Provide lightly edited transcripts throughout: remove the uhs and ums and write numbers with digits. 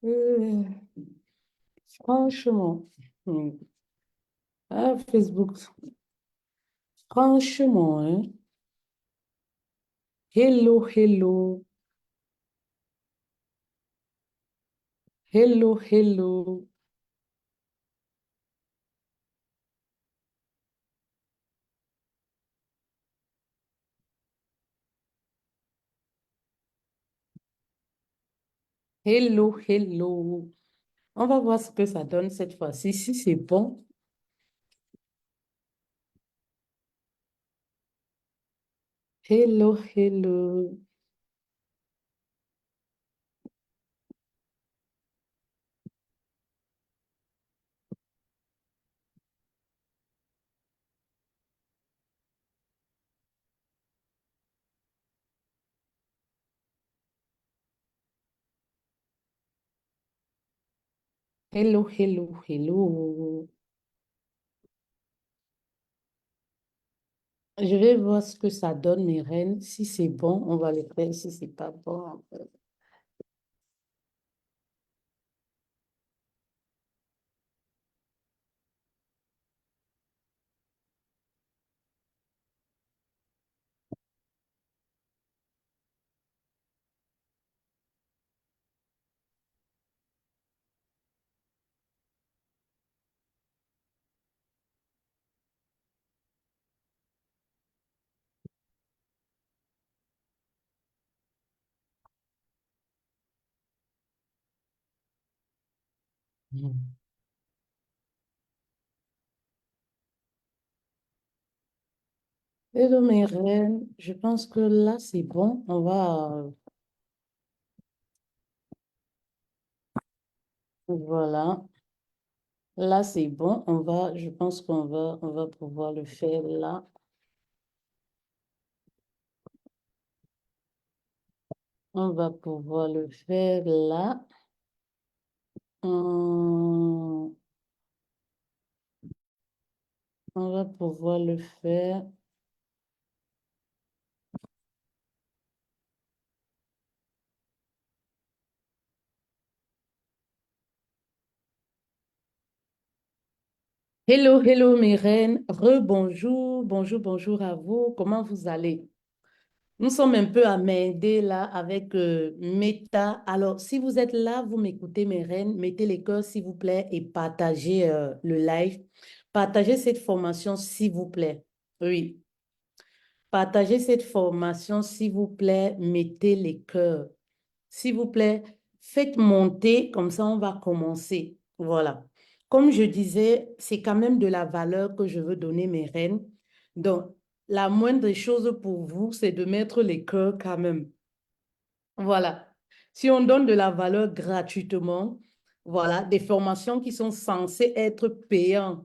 Euh, franchement, hmm. Ah, Facebook, franchement, hein. Hello, hello, hello, hello, hello, hello. On va voir ce que ça donne cette fois-ci. Si c'est bon, hello, hello, hello, hello, hello. Je vais voir ce que ça donne, mes reines. Si c'est bon, on va le faire. Si c'est pas bon, hmm. Hello, mes reines. Je pense que là, c'est bon. Voilà. Là, c'est bon. Je pense on va pouvoir le faire là. On va pouvoir le faire là. Hum, On va pouvoir le faire. Hello, hello, mes reines. Rebonjour, bonjour, bonjour à vous. Comment vous allez? Nous sommes un peu amendés là avec Meta. Alors, si vous êtes là, vous m'écoutez, mes reines, mettez les cœurs, s'il vous plaît, et partagez le live. Partagez cette formation, s'il vous plaît. Oui. Partagez cette formation, s'il vous plaît. Mettez les cœurs. S'il vous plaît, faites monter, comme ça on va commencer. Voilà. Comme je disais, c'est quand même de la valeur que je veux donner mes reines. Donc, la moindre des choses pour vous, c'est de mettre les cœurs quand même. Voilà. Si on donne de la valeur gratuitement, voilà, des formations qui sont censées être payantes,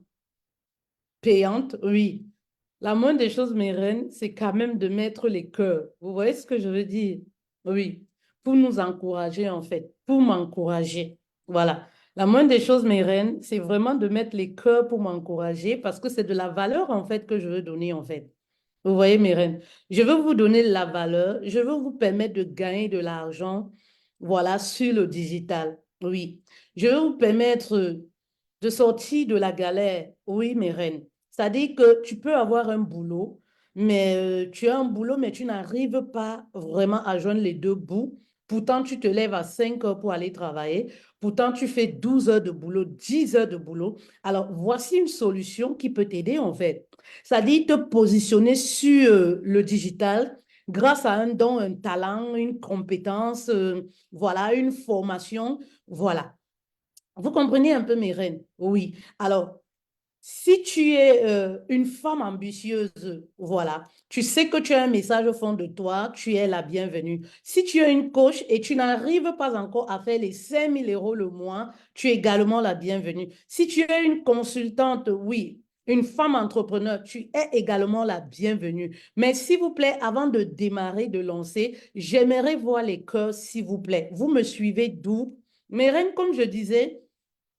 oui. La moindre des choses, mes reines, c'est quand même de mettre les cœurs. Vous voyez ce que je veux dire? Oui. Pour nous encourager, en fait. Pour m'encourager. Voilà. La moindre des choses, mes reines, c'est vraiment de mettre les cœurs pour m'encourager parce que c'est de la valeur, en fait, que je veux donner, en fait. Vous voyez, mes reines, je veux vous donner de la valeur, je veux vous permettre de gagner de l'argent, voilà, sur le digital. Oui. Je veux vous permettre de sortir de la galère. Oui, mes reines. C'est-à-dire que tu peux avoir un boulot, mais tu as un boulot, mais tu n'arrives pas vraiment à joindre les deux bouts. Pourtant, tu te lèves à 5 heures pour aller travailler. Pourtant, tu fais 12 heures de boulot, 10 heures de boulot. Alors, voici une solution qui peut t'aider, en fait. C'est-à-dire te positionner sur le digital grâce à un don, un talent, une compétence, voilà, une formation. Voilà. Vous comprenez un peu mes reines? Oui. Alors, si tu es une femme ambitieuse, voilà, tu sais que tu as un message au fond de toi, tu es la bienvenue. Si tu es une coach et tu n'arrives pas encore à faire les 5 000 € le mois, tu es également la bienvenue. Si tu es une consultante, oui, une femme entrepreneur, tu es également la bienvenue. Mais s'il vous plaît, avant de démarrer, de lancer, j'aimerais voir les cœurs, s'il vous plaît. Vous me suivez d'où? Mes reines, comme je disais,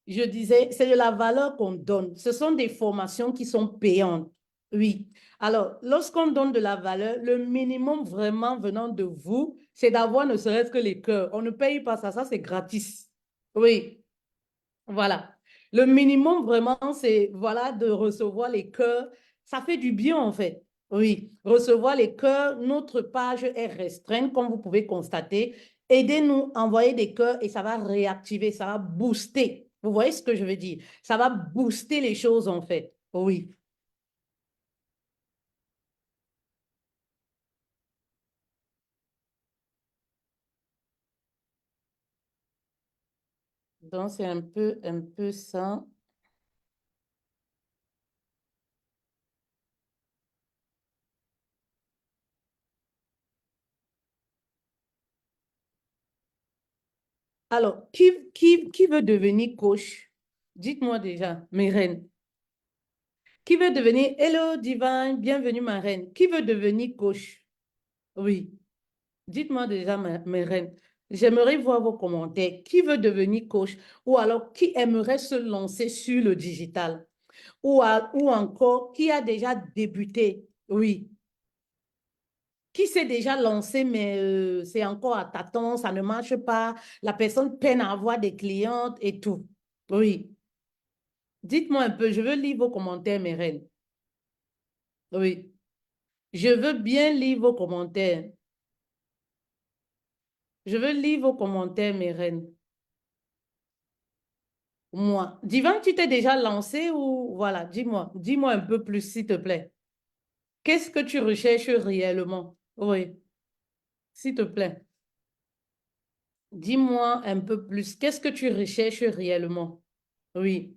c'est de la valeur qu'on donne. Ce sont des formations qui sont payantes. Oui. Alors, lorsqu'on donne de la valeur, le minimum vraiment venant de vous, c'est d'avoir ne serait-ce que les cœurs. On ne paye pas ça, ça c'est gratis. Oui, voilà. Le minimum vraiment, c'est voilà, de recevoir les cœurs. Ça fait du bien en fait. Oui, recevoir les cœurs. Notre page est restreinte, comme vous pouvez constater. Aidez-nous à envoyer des cœurs et ça va réactiver, ça va booster. Vous voyez ce que je veux dire? Ça va booster les choses en fait. Oui. Donc, c'est un peu ça. Alors, qui veut devenir coach? Dites-moi déjà, mes reines. Qui veut devenir, hello divine, bienvenue ma reine. Qui veut devenir coach? Oui, dites-moi déjà mes reines. J'aimerais voir vos commentaires. Qui veut devenir coach? Ou alors qui aimerait se lancer sur le digital? Ou encore qui a déjà débuté? Oui. Qui s'est déjà lancé, mais c'est encore à tâtons, ça ne marche pas. La personne peine à avoir des clientes et tout. Oui. Dites-moi un peu, je veux lire vos commentaires, mes reines. Oui. Je veux bien lire vos commentaires. Je veux lire vos commentaires, mes reines. Moi. Divan, tu t'es déjà lancé ou voilà, dis-moi un peu plus, s'il te plaît. Qu'est-ce que tu recherches réellement? Oui, s'il te plaît. Dis-moi un peu plus. Qu'est-ce que tu recherches réellement? Oui.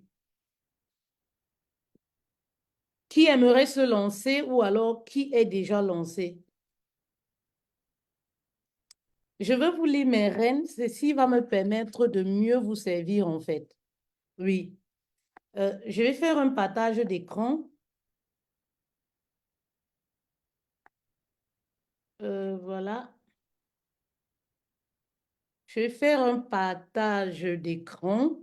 Qui aimerait se lancer ou alors qui est déjà lancé? Je veux vous lire mes reines, ceci va me permettre de mieux vous servir en fait. Oui. Je vais faire un partage d'écran. Voilà. Je vais faire un partage d'écran.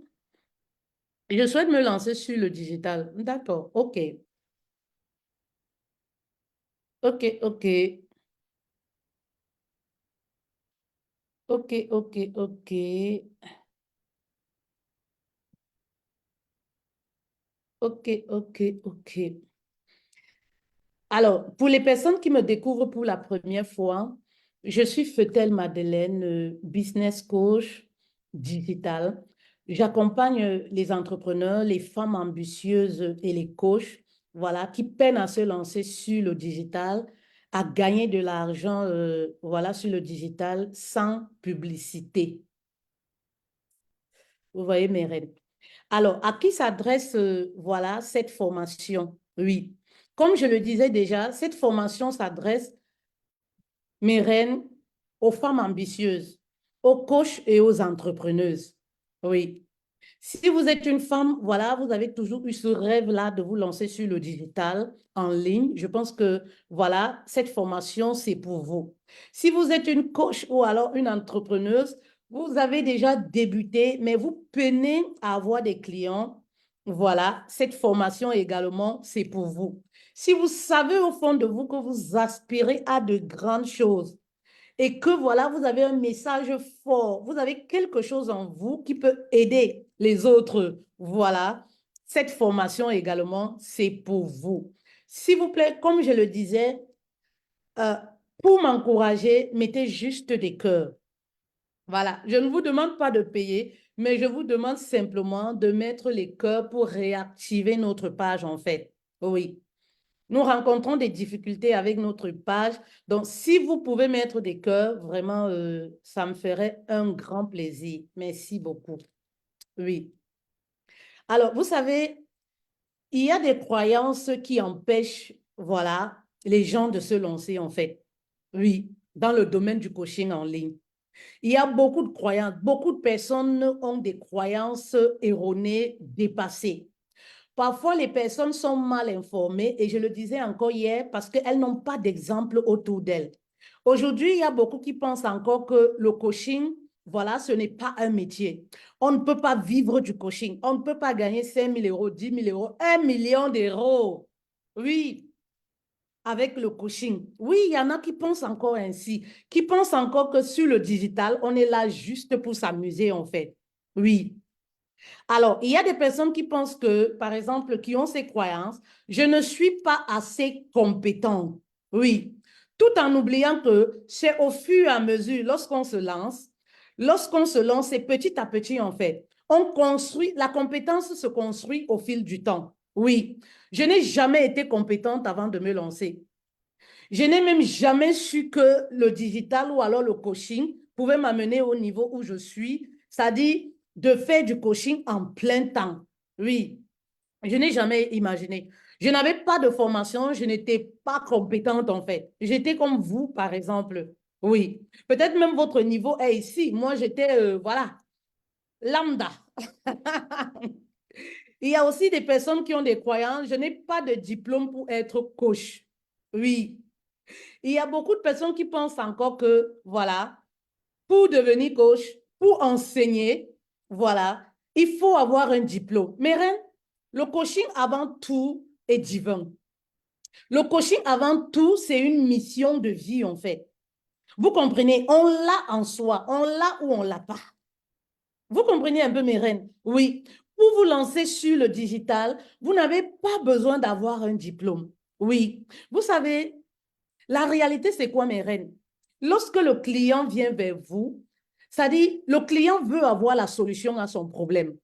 Je souhaite me lancer sur le digital. D'accord. OK. OK, OK. OK, OK, OK. OK, OK, OK. Alors, pour les personnes qui me découvrent pour la première fois, je suis Fetel Madeleine, business coach digital. J'accompagne les entrepreneurs, les femmes ambitieuses et les coachs, voilà, qui peinent à se lancer sur le digital, à gagner de l'argent, voilà, sur le digital sans publicité. Vous voyez mes rêves. Alors, à qui s'adresse, voilà, cette formation? Oui. Comme je le disais déjà, cette formation s'adresse, mes reines, aux femmes ambitieuses, aux coachs et aux entrepreneuses. Oui. Si vous êtes une femme, voilà, vous avez toujours eu ce rêve-là de vous lancer sur le digital en ligne. Je pense que, voilà, cette formation, c'est pour vous. Si vous êtes une coach ou alors une entrepreneuse, vous avez déjà débuté, mais vous peinez à avoir des clients. Voilà, cette formation également, c'est pour vous. Si vous savez au fond de vous que vous aspirez à de grandes choses, et que voilà, vous avez un message fort, vous avez quelque chose en vous qui peut aider les autres. Voilà, cette formation également, c'est pour vous. S'il vous plaît, comme je le disais, euh, pour m'encourager, mettez juste des cœurs. Voilà, je ne vous demande pas de payer, mais je vous demande simplement de mettre les cœurs pour réactiver notre page, en fait. Oui. Nous rencontrons des difficultés avec notre page. Donc, si vous pouvez mettre des cœurs, vraiment, ça me ferait un grand plaisir. Merci beaucoup. Oui. Alors, vous savez, il y a des croyances qui empêchent, voilà, les gens de se lancer, en fait. Oui, dans le domaine du coaching en ligne. Il y a beaucoup de croyances. Beaucoup de personnes ont des croyances erronées, dépassées. Parfois, les personnes sont mal informées et je le disais encore hier parce qu'elles n'ont pas d'exemple autour d'elles. Aujourd'hui, il y a beaucoup qui pensent encore que le coaching, voilà, ce n'est pas un métier. On ne peut pas vivre du coaching. On ne peut pas gagner 5 000 euros, 10 000 euros, 1 million d'euros. Oui, avec le coaching. Oui, il y en a qui pensent encore ainsi, qui pensent encore que sur le digital, on est là juste pour s'amuser en fait. Oui. Alors, il y a des personnes qui pensent que, par exemple, qui ont ces croyances, je ne suis pas assez compétent. Oui. Tout en oubliant que c'est au fur et à mesure, lorsqu'on se lance, c'est petit à petit, en fait. On construit, la compétence se construit au fil du temps. Oui. Je n'ai jamais été compétente avant de me lancer. Je n'ai même jamais su que le digital ou alors le coaching pouvait m'amener au niveau où je suis, c'est-à-dire de faire du coaching en plein temps. Oui, je n'ai jamais imaginé. Je n'avais pas de formation, je n'étais pas compétente en fait. J'étais comme vous, par exemple. Oui, peut-être même votre niveau est ici. Moi, j'étais, voilà, lambda. Il y a aussi des personnes qui ont des croyances. Je n'ai pas de diplôme pour être coach. Oui, il y a beaucoup de personnes qui pensent encore que, voilà, pour devenir coach, pour enseigner, voilà, il faut avoir un diplôme. Mais rien, le coaching avant tout est divin. Le coaching avant tout, c'est une mission de vie en fait. Vous comprenez, on l'a en soi, on l'a ou on l'a pas. Vous comprenez un peu mes reines? Oui. Pour vous lancer sur le digital, vous n'avez pas besoin d'avoir un diplôme. Oui. Vous savez, la réalité, c'est quoi, mes reines? Lorsque le client vient vers vous, c'est-à-dire le client veut avoir la solution à son problème.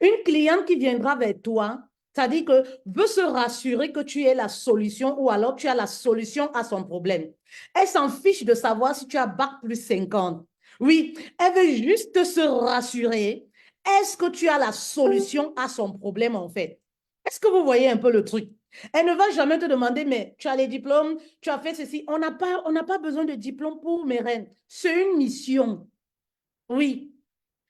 Une cliente qui viendra vers toi, c'est-à-dire que veut se rassurer que tu es la solution ou alors tu as la solution à son problème. Elle s'en fiche de savoir si tu as bac plus 50. Oui, elle veut juste se rassurer. Est-ce que tu as la solution à son problème en fait? Est-ce que vous voyez un peu le truc? Elle ne va jamais te demander, mais tu as les diplômes, tu as fait ceci. On n'a pas besoin de diplôme pour mes reines. C'est une mission. Oui,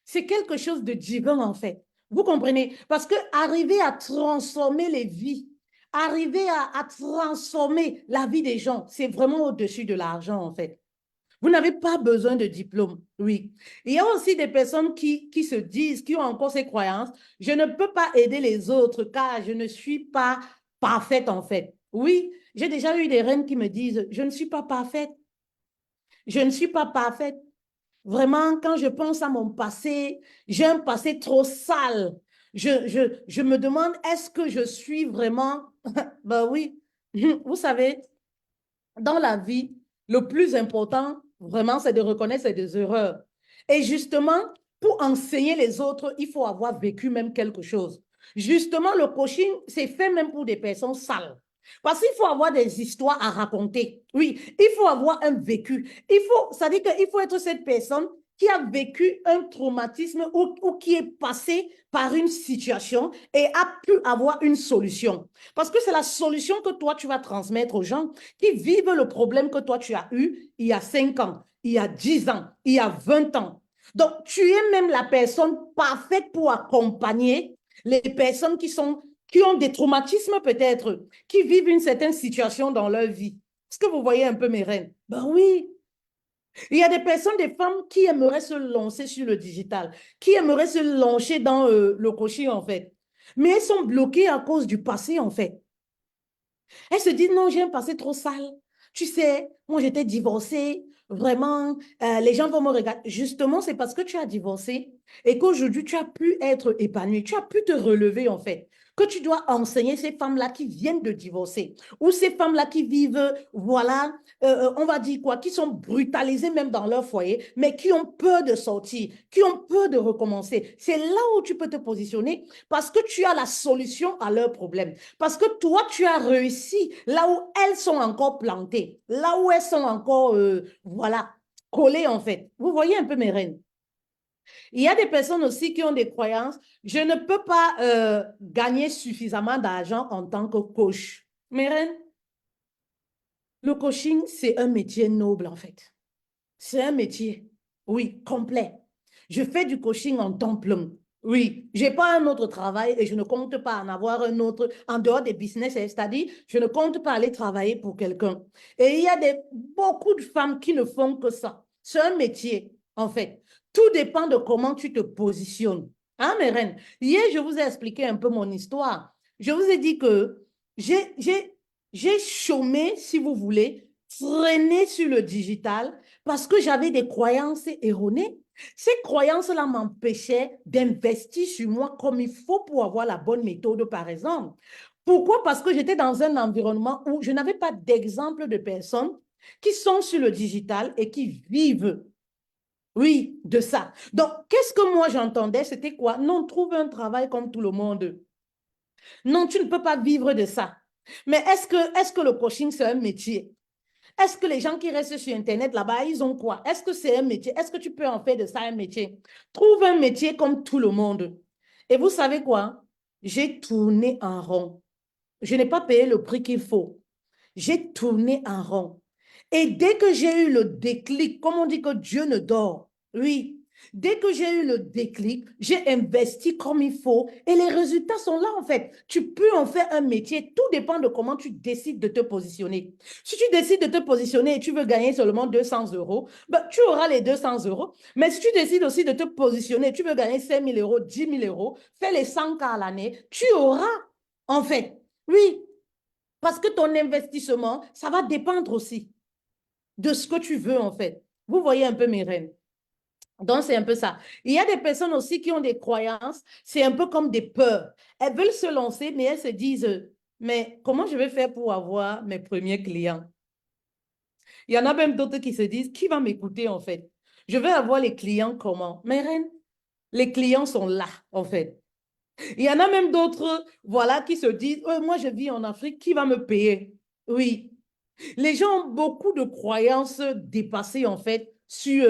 c'est quelque chose de divin en fait. Vous comprenez? Parce que arriver à transformer les vies, arriver à transformer la vie des gens, c'est vraiment au-dessus de l'argent en fait. Vous n'avez pas besoin de diplôme, oui. Il y a aussi des personnes qui se disent, qui ont encore ces croyances, je ne peux pas aider les autres car je ne suis pas parfaite en fait. Oui, j'ai déjà eu des reines qui me disent, je ne suis pas parfaite, je ne suis pas parfaite. Vraiment, quand je pense à mon passé, j'ai un passé trop sale. Je me demande, est-ce que je suis vraiment... Ben oui, vous savez, dans la vie, le plus important, vraiment, c'est de reconnaître ses erreurs. Et justement, pour enseigner les autres, il faut avoir vécu même quelque chose. Justement, le coaching, c'est fait même pour des personnes sales. Parce qu'il faut avoir des histoires à raconter. Oui, il faut avoir un vécu. Ça veut dire qu'il faut être cette personne qui a vécu un traumatisme ou qui est passé par une situation et a pu avoir une solution. Parce que c'est la solution que toi, tu vas transmettre aux gens qui vivent le problème que toi, tu as eu il y a 5 ans, il y a 10 ans, il y a 20 ans. Donc, tu es même la personne parfaite pour accompagner les personnes qui ont des traumatismes peut-être, qui vivent une certaine situation dans leur vie. Est-ce que vous voyez un peu mes reines? Ben oui. Il y a des personnes, des femmes qui aimeraient se lancer sur le digital, qui aimeraient se lancer dans le coaching en fait. Mais elles sont bloquées à cause du passé en fait. Elle se dit, non, j'ai un passé trop sale. Tu sais, moi, j'étais divorcée. Vraiment, les gens vont me regarder. Justement, c'est parce que tu as divorcé et qu'aujourd'hui, tu as pu être épanouie. Tu as pu te relever, en fait. Que tu dois enseigner ces femmes-là qui viennent de divorcer ou ces femmes-là qui vivent, voilà, on va dire quoi, qui sont brutalisées même dans leur foyer, mais qui ont peur de sortir, qui ont peur de recommencer. C'est là où tu peux te positionner parce que tu as la solution à leurs problèmes. Parce que toi, tu as réussi là où elles sont encore plantées, là où elles sont encore, voilà, collées en fait. Vous voyez un peu mes reines. Il y a des personnes aussi qui ont des croyances. Je ne peux pas gagner suffisamment d'argent en tant que coach. Mes reines, le coaching, c'est un métier noble en fait. C'est un métier, oui, complet. Je fais du coaching en temps plein. Oui, je n'ai pas un autre travail et je ne compte pas en avoir un autre en dehors des business, c'est-à-dire je ne compte pas aller travailler pour quelqu'un. Et il y a beaucoup de femmes qui ne font que ça. C'est un métier, en fait. Tout dépend de comment tu te positionnes. Hein, mes reines? Hier, je vous ai expliqué un peu mon histoire. Je vous ai dit que j'ai chômé, si vous voulez, traîné sur le digital parce que j'avais des croyances erronées. Ces croyances-là m'empêchaient d'investir sur moi comme il faut pour avoir la bonne méthode, par exemple. Pourquoi? Parce que j'étais dans un environnement où je n'avais pas d'exemple de personnes qui sont sur le digital et qui vivent, oui, de ça. Donc, qu'est-ce que moi j'entendais? C'était quoi? Non, trouve un travail comme tout le monde. Non, tu ne peux pas vivre de ça. Mais est-ce que le coaching, c'est un métier? Est-ce que les gens qui restent sur Internet là-bas, ils ont quoi? Est-ce que c'est un métier? Est-ce que tu peux en faire de ça un métier? Trouve un métier comme tout le monde. Et vous savez quoi? J'ai tourné en rond. Je n'ai pas payé le prix qu'il faut. J'ai tourné en rond. Et dès que j'ai eu le déclic, comme on dit que Dieu ne dort, oui, dès que j'ai eu le déclic, j'ai investi comme il faut et les résultats sont là en fait. Tu peux en faire un métier, tout dépend de comment tu décides de te positionner. Si tu décides de te positionner et tu veux gagner seulement 200 euros, ben, tu auras les 200 euros. Mais si tu décides aussi de te positionner, tu veux gagner 5 000 euros, 10 000 euros, fais les 100 cas à l'année, tu auras en fait. Oui, parce que ton investissement, ça va dépendre aussi de ce que tu veux, en fait. Vous voyez un peu mes reines. Donc, c'est un peu ça. Il y a des personnes aussi qui ont des croyances, c'est un peu comme des peurs. Elles veulent se lancer, mais elles se disent, mais comment je vais faire pour avoir mes premiers clients? Il y en a même d'autres qui se disent, qui va m'écouter, en fait? Je vais avoir les clients comment? Mes reines, les clients sont là, en fait. Il y en a même d'autres, voilà, qui se disent, moi, je vis en Afrique, qui va me payer? Oui. Les gens ont beaucoup de croyances dépassées, en fait, sur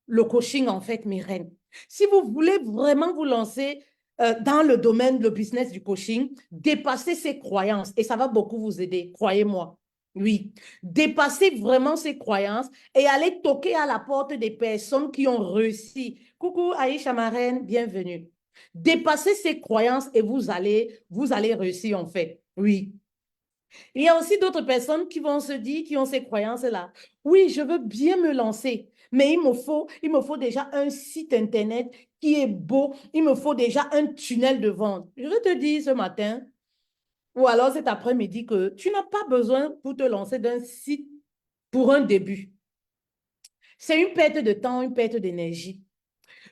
le coaching, en fait, mes reines. Si vous voulez vraiment vous lancer dans le domaine, le business du coaching, dépassez ces croyances et ça va beaucoup vous aider, croyez-moi. Oui, dépassez vraiment ces croyances et allez toquer à la porte des personnes qui ont réussi. Coucou Aïcha Marraine, bienvenue. Dépassez ces croyances et vous allez réussir en fait. Oui. Il y a aussi d'autres personnes qui vont se dire, qui ont ces croyances-là. Oui, je veux bien me lancer, mais il me faut déjà un site Internet qui est beau. Il me faut déjà un tunnel de vente. Je vais te dire ce matin, ou alors cet après-midi, que tu n'as pas besoin pour te lancer d'un site pour un début. C'est une perte de temps, une perte d'énergie.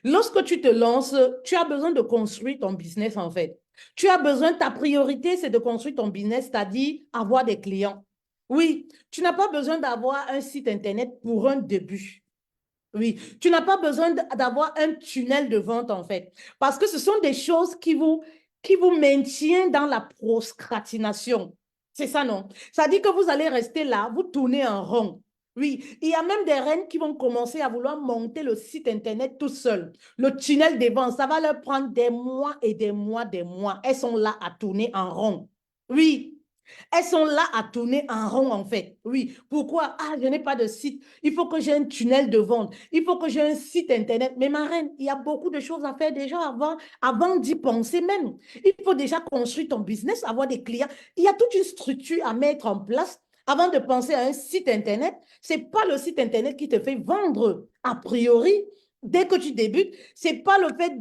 Lorsque tu te lances, tu as besoin de construire ton business en fait. Tu as besoin, ta priorité, c'est de construire ton business, c'est-à-dire avoir des clients. Oui, tu n'as pas besoin d'avoir un site Internet pour un début. Oui, tu n'as pas besoin d'avoir un tunnel de vente en fait. Parce que ce sont des choses qui vous maintiennent dans la procrastination. C'est ça, non? Ça dit que vous allez rester là, vous tournez en rond. Oui, il y a même des reines qui vont commencer à vouloir monter le site Internet tout seul. Le tunnel des ventes, ça va leur prendre des mois et des mois, des mois. Elles sont là à tourner en rond. Oui, elles sont là à tourner en rond, en fait. Oui. Pourquoi? Ah, je n'ai pas de site. Il faut que j'ai un tunnel de vente. Il faut que j'ai un site Internet. Mais ma reine, il y a beaucoup de choses à faire déjà avant d'y penser même. Il faut déjà construire ton business, avoir des clients. Il y a toute une structure à mettre en place avant de penser à un site Internet. Ce n'est pas le site Internet qui te fait vendre a priori. Dès que tu débutes, ce n'est pas le fait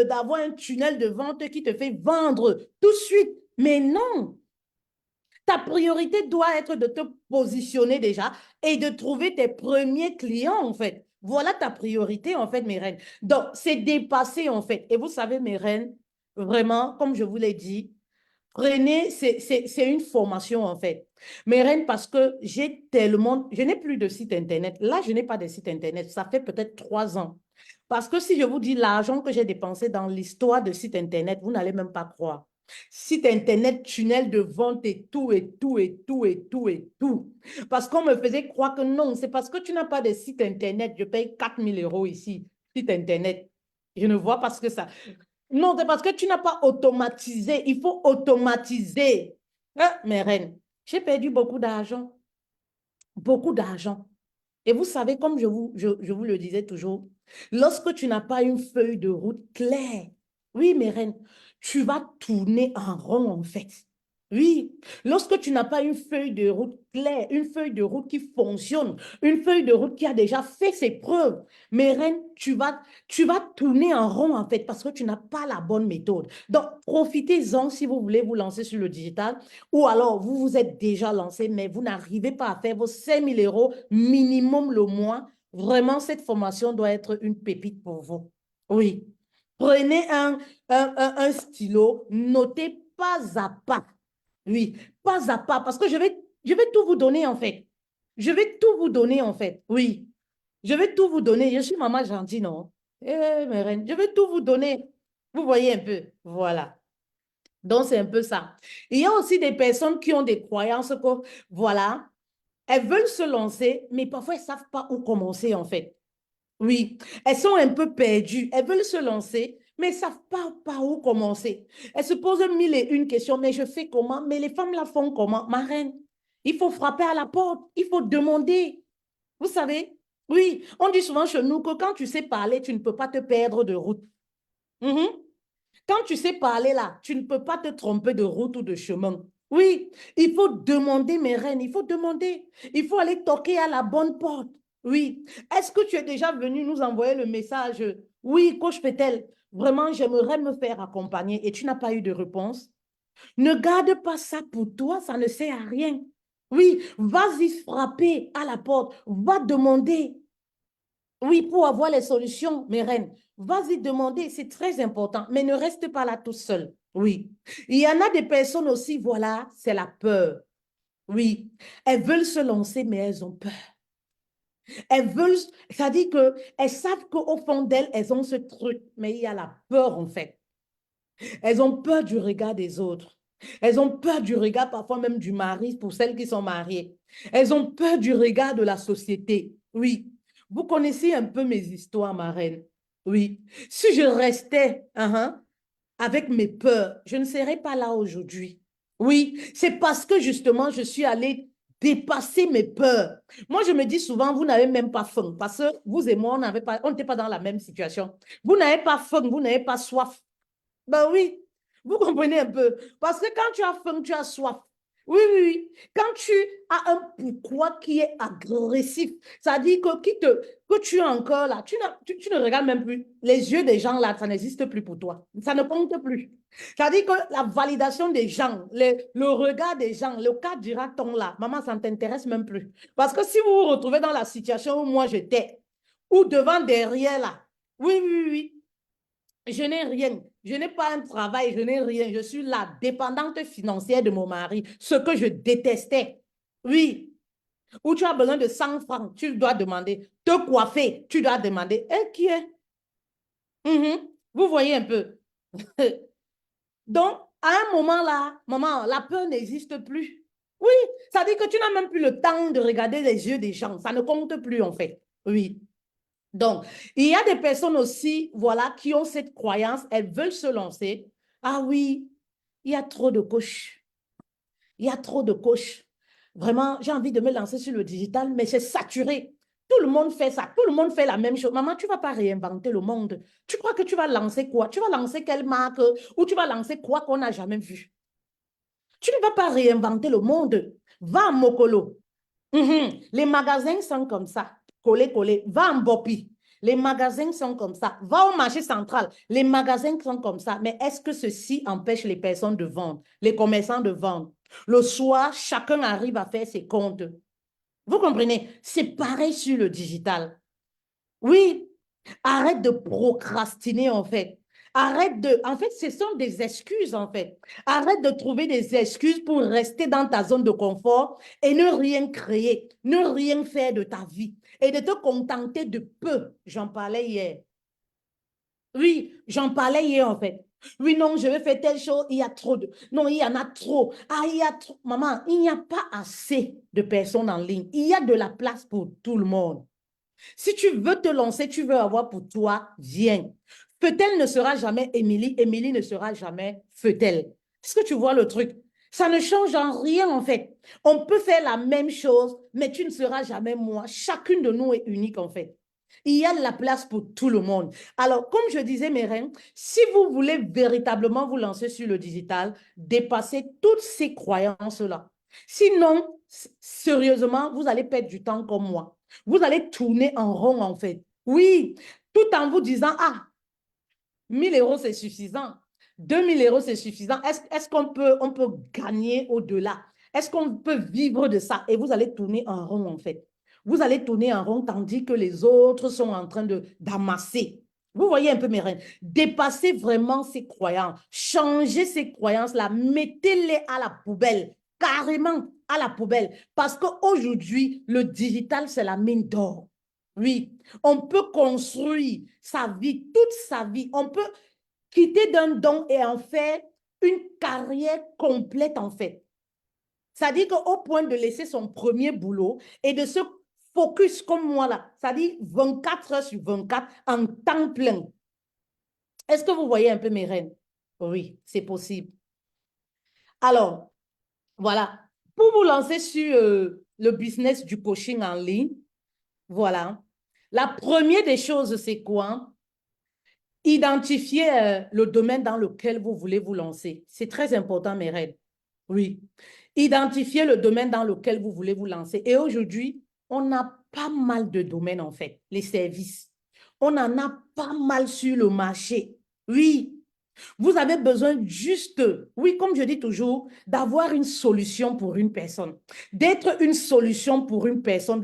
d'avoir un tunnel de vente qui te fait vendre tout de suite. Mais non, ta priorité doit être de te positionner déjà et de trouver tes premiers clients, en fait. Voilà ta priorité, en fait, mes reines. Donc, c'est dépasser, en fait. Et vous savez, mes reines, vraiment, comme je vous l'ai dit, prenez, c'est une formation, en fait. Mes reines, parce que je n'ai plus de site Internet. Là, je n'ai pas de site Internet. Ça fait peut-être 3 ans. Parce que si je vous dis l'argent que j'ai dépensé dans l'histoire de site Internet, vous n'allez même pas croire. Site Internet, tunnel de vente et tout, et tout, et tout, et tout, et tout. Parce qu'on me faisait croire que non, c'est parce que tu n'as pas de site Internet, je paye 4 000 euros ici, site Internet. Je ne vois pas ce que ça... Non, c'est parce que tu n'as pas automatisé. Il faut automatiser. Hein, mes reines, j'ai perdu beaucoup d'argent. Beaucoup d'argent. Et vous savez, comme je vous le disais toujours, lorsque tu n'as pas une feuille de route claire, oui, mes reines, tu vas tourner en rond en fait. Oui, lorsque tu n'as pas une feuille de route claire, une feuille de route qui fonctionne, une feuille de route qui a déjà fait ses preuves, mes reines, tu vas tourner en rond en fait parce que tu n'as pas la bonne méthode. Donc, profitez-en si vous voulez vous lancer sur le digital ou alors vous vous êtes déjà lancé, mais vous n'arrivez pas à faire vos 5 000 euros minimum le mois. Vraiment, cette formation doit être une pépite pour vous. Oui. Prenez un stylo, notez pas à pas. Oui, pas à pas, parce que je vais tout vous donner, en fait. Je vais tout vous donner, en fait. Oui. Je vais tout vous donner. Je suis maman gentille, non? Eh, mes reines, je vais tout vous donner. Vous voyez un peu. Voilà. Donc, c'est un peu ça. Il y a aussi des personnes qui ont des croyances que, voilà, elles veulent se lancer, mais parfois, elles ne savent pas où commencer, en fait. Oui, elles sont un peu perdues. Elles veulent se lancer, mais elles ne savent pas par où commencer. Elles se posent mille et une questions. Mais je fais comment? Mais les femmes la font comment? Ma reine, il faut frapper à la porte. Il faut demander. Vous savez? Oui, on dit souvent chez nous que quand tu sais parler, tu ne peux pas te perdre de route. Mhm. Quand tu sais parler là, tu ne peux pas te tromper de route ou de chemin. Oui, il faut demander, mes reines, il faut demander. Il faut aller toquer à la bonne porte. Oui. Est-ce que tu es déjà venu nous envoyer le message? Oui, coach Pétel, vraiment, j'aimerais me faire accompagner et tu n'as pas eu de réponse? Ne garde pas ça pour toi, ça ne sert à rien. Oui, vas-y frapper à la porte, va demander. Oui, pour avoir les solutions, mes reines, vas-y demander, c'est très important, mais ne reste pas là tout seul. Oui. Il y en a des personnes aussi, voilà, c'est la peur. Oui, elles veulent se lancer, mais elles ont peur. Elles veulent, c'est-à-dire qu'elles savent qu'au fond d'elles, elles ont ce truc, mais il y a la peur en fait. Elles ont peur du regard des autres. Elles ont peur du regard parfois même du mari pour celles qui sont mariées. Elles ont peur du regard de la société. Oui. Vous connaissez un peu mes histoires, ma reine. Oui. Si je restais avec mes peurs, je ne serais pas là aujourd'hui. Oui, c'est parce que justement, je suis allée dépasser mes peurs. Moi, je me dis souvent, vous n'avez même pas faim parce que vous et moi, on n'était pas dans la même situation. Vous n'avez pas faim, vous n'avez pas soif. Ben oui, vous comprenez un peu. Parce que quand tu as faim, tu as soif. Oui, oui, oui. Quand tu as un pourquoi qui est agressif, ça dit que tu es encore là, tu ne regardes même plus. Les yeux des gens là, ça n'existe plus pour toi. Ça ne compte plus. Ça dit que la validation des gens, le regard des gens, le cas dira-t-on là, maman, ça ne t'intéresse même plus. Parce que si vous vous retrouvez dans la situation où moi j'étais, ou devant, derrière là, oui, oui, oui, oui. Je n'ai rien. Je n'ai pas un travail, je n'ai rien. Je suis la dépendante financière de mon mari, ce que je détestais. Oui. Où tu as besoin de 100 francs, tu dois demander. Te coiffer, tu dois demander. Et qui est? Vous voyez un peu. Donc, à un moment là, maman, la peur n'existe plus. Oui, ça dit que tu n'as même plus le temps de regarder les yeux des gens. Ça ne compte plus en fait. Oui. Donc, il y a des personnes aussi, voilà, qui ont cette croyance, elles veulent se lancer. Ah oui, il y a trop de coachs. Il y a trop de coachs. Vraiment, j'ai envie de me lancer sur le digital, mais c'est saturé. Tout le monde fait ça. Tout le monde fait la même chose. Maman, tu ne vas pas réinventer le monde. Tu crois que tu vas lancer quoi? Tu vas lancer quelle marque ou tu vas lancer quoi qu'on n'a jamais vu? Tu ne vas pas réinventer le monde. Va à Mokolo. Les magasins sont comme ça. Collé, collé. Va en Bopi. Les magasins sont comme ça. Va au marché central. Les magasins sont comme ça. Mais est-ce que ceci empêche les personnes de vendre, les commerçants de vendre? Le soir, chacun arrive à faire ses comptes. Vous comprenez? C'est pareil sur le digital. Oui, arrête de procrastiner en fait. Arrête de... En fait, ce sont des excuses en fait. Arrête de trouver des excuses pour rester dans ta zone de confort et ne rien créer, ne rien faire de ta vie et de te contenter de peu. J'en parlais hier. Oui, j'en parlais hier en fait. Oui, non, je vais faire telle chose, il y a trop de... Non, il y en a trop. Ah, il y a trop... Maman, il n'y a pas assez de personnes en ligne. Il y a de la place pour tout le monde. Si tu veux te lancer, tu veux avoir pour toi, viens. Feutel ne sera jamais Émilie, Émilie ne sera jamais Feutel. Est-ce que tu vois le truc? Ça ne change en rien en fait. On peut faire la même chose, mais tu ne seras jamais moi. Chacune de nous est unique en fait. Il y a de la place pour tout le monde. Alors, comme je disais, mes reines, si vous voulez véritablement vous lancer sur le digital, dépassez toutes ces croyances-là. Sinon, sérieusement, vous allez perdre du temps comme moi. Vous allez tourner en rond, en fait. Oui, tout en vous disant, ah, 1 000 euros, c'est suffisant. 2 000 euros, c'est suffisant. Est-ce qu'on peut gagner au-delà? Est-ce qu'on peut vivre de ça? Et vous allez tourner en rond, en fait. Vous allez tourner en rond tandis que les autres sont en train d'amasser. Vous voyez un peu mes reines. Dépassez vraiment ces croyances. Changez ces croyances-là. Mettez-les à la poubelle. Carrément à la poubelle. Parce qu'aujourd'hui, le digital, c'est la mine d'or. Oui, on peut construire sa vie, toute sa vie. On peut quitter d'un don et en faire une carrière complète, en fait. C'est-à-dire qu'au point de laisser son premier boulot et de se focus comme moi là, c'est-à-dire 24 heures sur 24 en temps plein. Est-ce que vous voyez un peu mes reines? Oui, c'est possible. Alors, voilà. Pour vous lancer sur le business du coaching en ligne, voilà. La première des choses, c'est quoi? Identifier le domaine dans lequel vous voulez vous lancer. C'est très important, mes reines. Oui. Identifiez le domaine dans lequel vous voulez vous lancer. Et aujourd'hui, on a pas mal de domaines, en fait, les services. On en a pas mal sur le marché. Oui. Vous avez besoin juste, oui, comme je dis toujours, d'avoir une solution pour une personne. D'être une solution pour une personne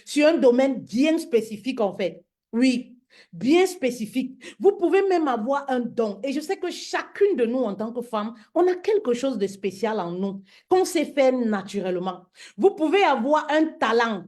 sur un domaine bien spécifique, en fait. Oui, bien spécifique. Vous pouvez même avoir un don. Et je sais que chacune de nous, en tant que femme, on a quelque chose de spécial en nous, qu'on sait faire naturellement. Vous pouvez avoir un talent.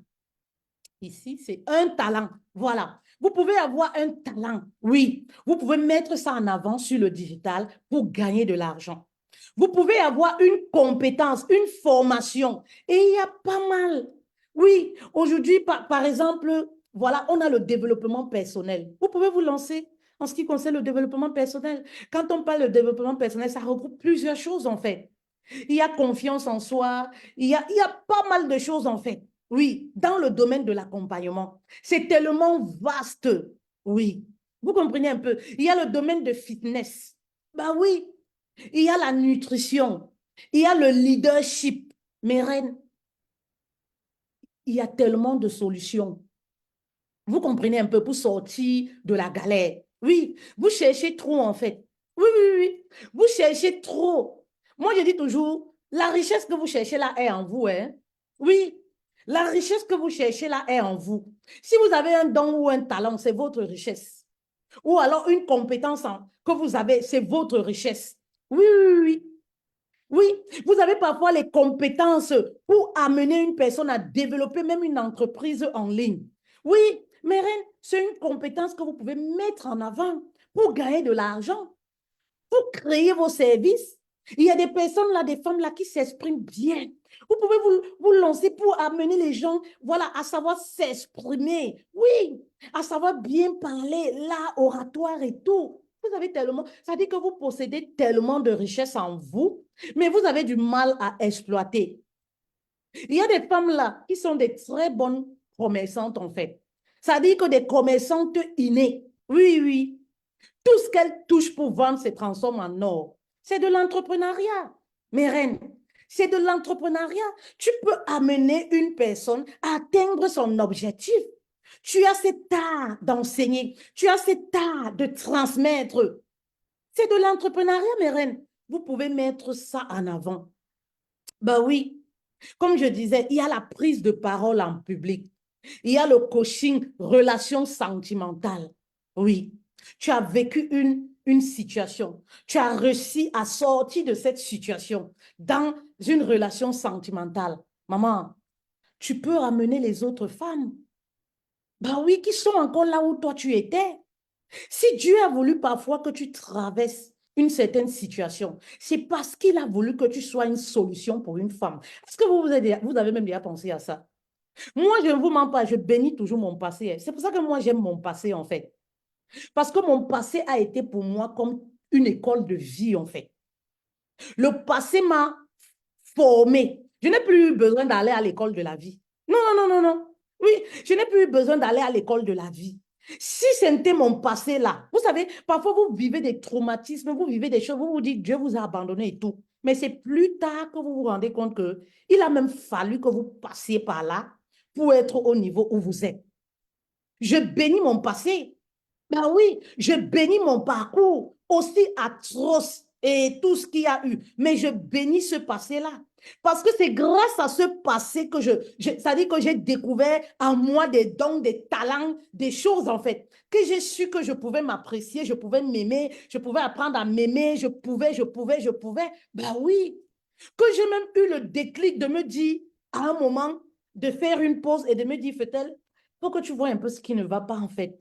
Ici, c'est un talent. Voilà. Vous pouvez avoir un talent. Oui. Vous pouvez mettre ça en avant sur le digital pour gagner de l'argent. Vous pouvez avoir une compétence, une formation. Et il y a pas mal. Oui. Aujourd'hui, par exemple, voilà, on a le développement personnel. Vous pouvez vous lancer en ce qui concerne le développement personnel. Quand on parle de développement personnel, ça regroupe plusieurs choses en fait. Il y a confiance en soi, il y a pas mal de choses en fait. Oui, dans le domaine de l'accompagnement. C'est tellement vaste. Oui, vous comprenez un peu. Il y a le domaine de fitness. Ben oui, il y a la nutrition. Il y a le leadership. Mes reines, il y a tellement de solutions. Vous comprenez un peu pour sortir de la galère. Oui, vous cherchez trop en fait. Oui, oui, oui. Vous cherchez trop. Moi, je dis toujours, la richesse que vous cherchez là est en vous. Hein? Oui, la richesse que vous cherchez là est en vous. Si vous avez un don ou un talent, c'est votre richesse. Ou alors une compétence que vous avez, c'est votre richesse. Oui, oui, oui. Oui, vous avez parfois les compétences pour amener une personne à développer même une entreprise en ligne. Oui, mais reine, c'est une compétence que vous pouvez mettre en avant pour gagner de l'argent, pour créer vos services. Il y a des personnes là, des femmes là qui s'expriment bien. Vous pouvez vous lancer pour amener les gens, voilà, à savoir s'exprimer. Oui, à savoir bien parler, l'art oratoire et tout. Vous avez tellement, ça dit que vous possédez tellement de richesses en vous, mais vous avez du mal à exploiter. Il y a des femmes là qui sont des très bonnes commerçantes en fait. Ça dit que des commerçantes innées. Oui, oui. Tout ce qu'elles touchent pour vendre se transforme en or. C'est de l'entrepreneuriat, mes reines. C'est de l'entrepreneuriat. Tu peux amener une personne à atteindre son objectif. Tu as cet art d'enseigner. Tu as cet art de transmettre. C'est de l'entrepreneuriat, mes reines. Vous pouvez mettre ça en avant. Ben oui, comme je disais, il y a la prise de parole en public. Il y a le coaching relation sentimentale. Oui, tu as vécu une situation. Tu as réussi à sortir de cette situation dans une relation sentimentale. Maman, tu peux ramener les autres femmes. Ben oui, qui sont encore là où toi tu étais. Si Dieu a voulu parfois que tu traverses une certaine situation, c'est parce qu'il a voulu que tu sois une solution pour une femme. Est-ce que vous avez même déjà pensé à ça? Moi, je ne vous mens pas, je bénis toujours mon passé. C'est pour ça que moi, j'aime mon passé, en fait. Parce que mon passé a été pour moi comme une école de vie, en fait. Le passé m'a formé. Je n'ai plus eu besoin d'aller à l'école de la vie. Non, non, non, non, non. Oui, je n'ai plus eu besoin d'aller à l'école de la vie. Si c'était mon passé là, vous savez, parfois vous vivez des traumatismes, vous vivez des choses, vous vous dites Dieu vous a abandonné et tout. Mais c'est plus tard que vous vous rendez compte que il a même fallu que vous passiez par là pour être au niveau où vous êtes. Je bénis mon passé. Ben oui, je bénis mon parcours, aussi atroce et tout ce qu'il y a eu. Mais je bénis ce passé-là. Parce que c'est grâce à ce passé que c'est-à-dire que j'ai découvert en moi des dons, des talents, des choses en fait, que j'ai su que je pouvais m'apprécier, je pouvais m'aimer, je pouvais apprendre à m'aimer, je pouvais. Ben oui, que j'ai même eu le déclic de me dire à un moment, de faire une pause et de me dire, Fetel, il faut que tu vois un peu ce qui ne va pas en fait.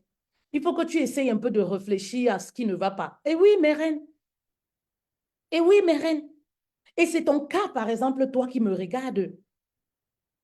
Il faut que tu essayes un peu de réfléchir à ce qui ne va pas. Et oui, mes reines. Et oui, mes reines. Et c'est ton cas, par exemple, toi qui me regardes.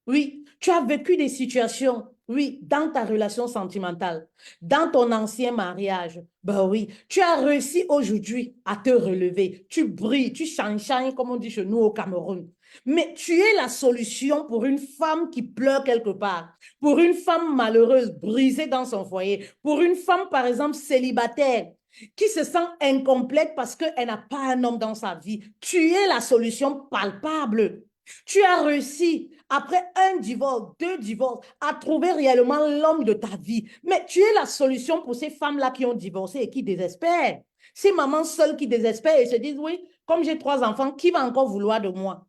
Oui, tu as vécu des situations, oui, dans ta relation sentimentale, dans ton ancien mariage. Ben oui, tu as réussi aujourd'hui à te relever. Tu brilles, tu shine, comme on dit chez nous au Cameroun. Mais tu es la solution pour une femme qui pleure quelque part, pour une femme malheureuse, brisée dans son foyer, pour une femme, par exemple, célibataire, qui se sent incomplète parce qu'elle n'a pas un homme dans sa vie. Tu es la solution palpable. Tu as réussi, après un divorce, deux divorces, à trouver réellement l'homme de ta vie. Mais tu es la solution pour ces femmes-là qui ont divorcé et qui désespèrent. Ces mamans seules qui désespèrent et se disent, oui, comme j'ai 3 enfants, qui va encore vouloir de moi?